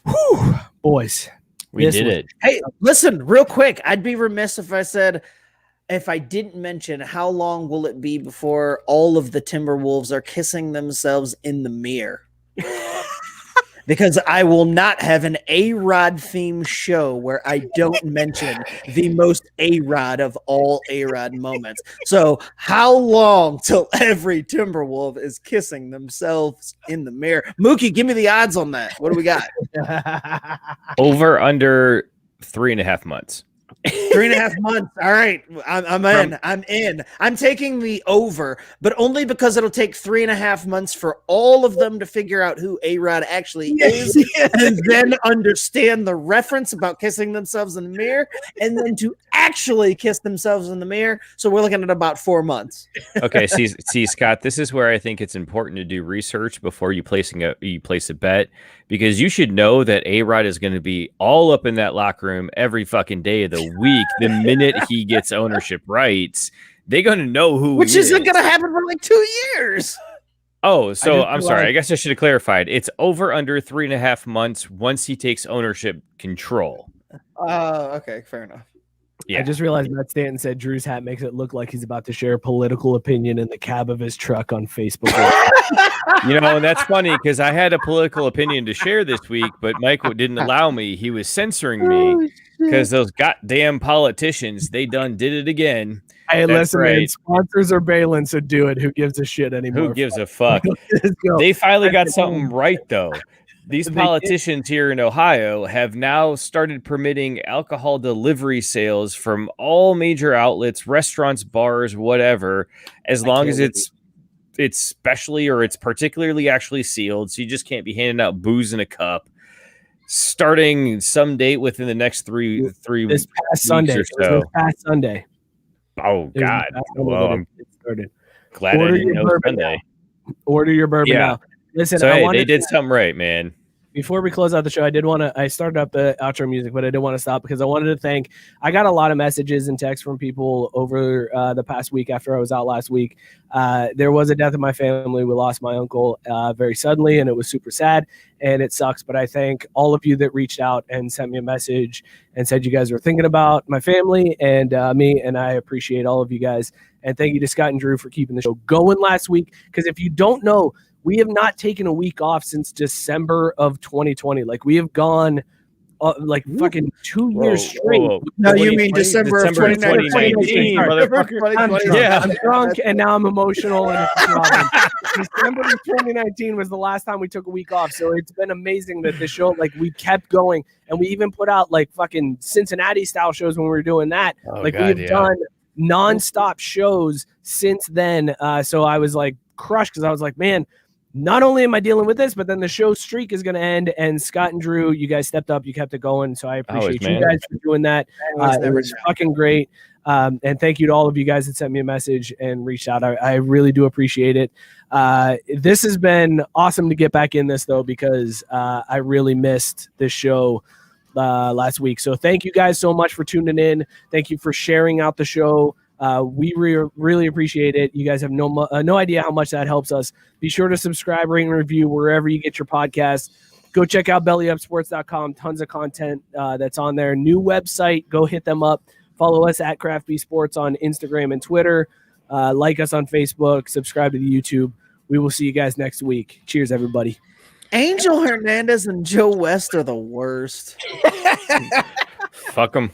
Whew, boys. We did it. Hey, listen, real quick. I'd be remiss if I didn't mention how long will it be before all of the Timberwolves are kissing themselves in the mirror. Because I will not have an ARod themed show where I don't mention the most ARod of all ARod moments. So how long till every Timberwolf is kissing themselves in the mirror? Mookie, give me the odds on that. What do we got? Over under 3.5 months. 3.5 months. All right. I'm in. I'm in. I'm taking the over, but only because it'll take 3.5 months for all of them to figure out who ARod actually is, and then understand the reference about kissing themselves in the mirror, and then to actually kiss themselves in the mirror. So we're looking at about 4 months. Okay, see, Scott, this is where I think it's important to do research before you place a bet, because you should know that ARod is going to be all up in that locker room every fucking day of the week. The minute he gets ownership rights, they're going to know who Which he isn't is. going to happen for like 2 years. Oh, so I'm sorry. like- I guess I should have clarified. It's over under 3.5 months once he takes ownership control. Okay, fair enough. Yeah. I just realized Matt Stanton said Drew's hat makes it look like he's about to share a political opinion in the cab of his truck on Facebook. And that's funny because I had a political opinion to share this week, but Mike didn't allow me. He was censoring me because those goddamn politicians, they done did it again. Hey, That's listen, man, right. sponsors are bailing, so do it. Who gives a shit anymore? Who gives a fuck? Let's go. They finally got something right, though. These They did. politicians here in Ohio have now started permitting alcohol delivery sales from all major outlets, restaurants, bars, whatever, as long as it's specially or it's particularly actually sealed. So you just can't be handing out booze in a cup. Starting some date within the next three this weeks past Sunday. or It was so. this past Sunday. Oh It was God! this past Sunday Well, that I'm it started. glad I Order didn't your know bourbon Sunday. Order your bourbon Yeah. now. Listen, So I hey, wanted they did to- something right, man. Before we close out the show, I started up the outro music, but I didn't want to stop because I wanted to thank, I got a lot of messages and texts from people over the past week after I was out last week. There was a death in my family. We lost my uncle very suddenly, and it was super sad, and it sucks. But I thank all of you that reached out and sent me a message and said you guys were thinking about my family and me, and I appreciate all of you guys. And thank you to Scott and Drew for keeping the show going last week, because if you don't know, we have not taken a week off since December of 2020. Like, we have gone fucking 2 years straight. Whoa. No, you mean December of 2019. I'm drunk and now I'm emotional. And it's a problem. December of 2019 was the last time we took a week off. So it's been amazing that the show, like, we kept going, and we even put out like fucking Cincinnati style shows when we were doing that. We've done nonstop shows since then. So I was like crushed because I was like, man, not only am I dealing with this, but then the show streak is going to end. And Scott and Drew, you guys stepped up. You kept it going. So I appreciate you guys for doing that. It was fucking great. And thank you to all of you guys that sent me a message and reached out. I really do appreciate it. This has been awesome to get back in this, though, because I really missed this show last week. So thank you guys so much for tuning in. Thank you for sharing out the show. We really appreciate it. You guys have no idea how much that helps us. Be sure to subscribe, rate, and review wherever you get your podcasts. Go check out bellyupsports.com. Tons of content that's on there. New website. Go hit them up. Follow us at Craft Bee Sports on Instagram and Twitter. Like us on Facebook. Subscribe to the YouTube. We will see you guys next week. Cheers, everybody. Angel Hernandez and Joe West are the worst. Fuck them.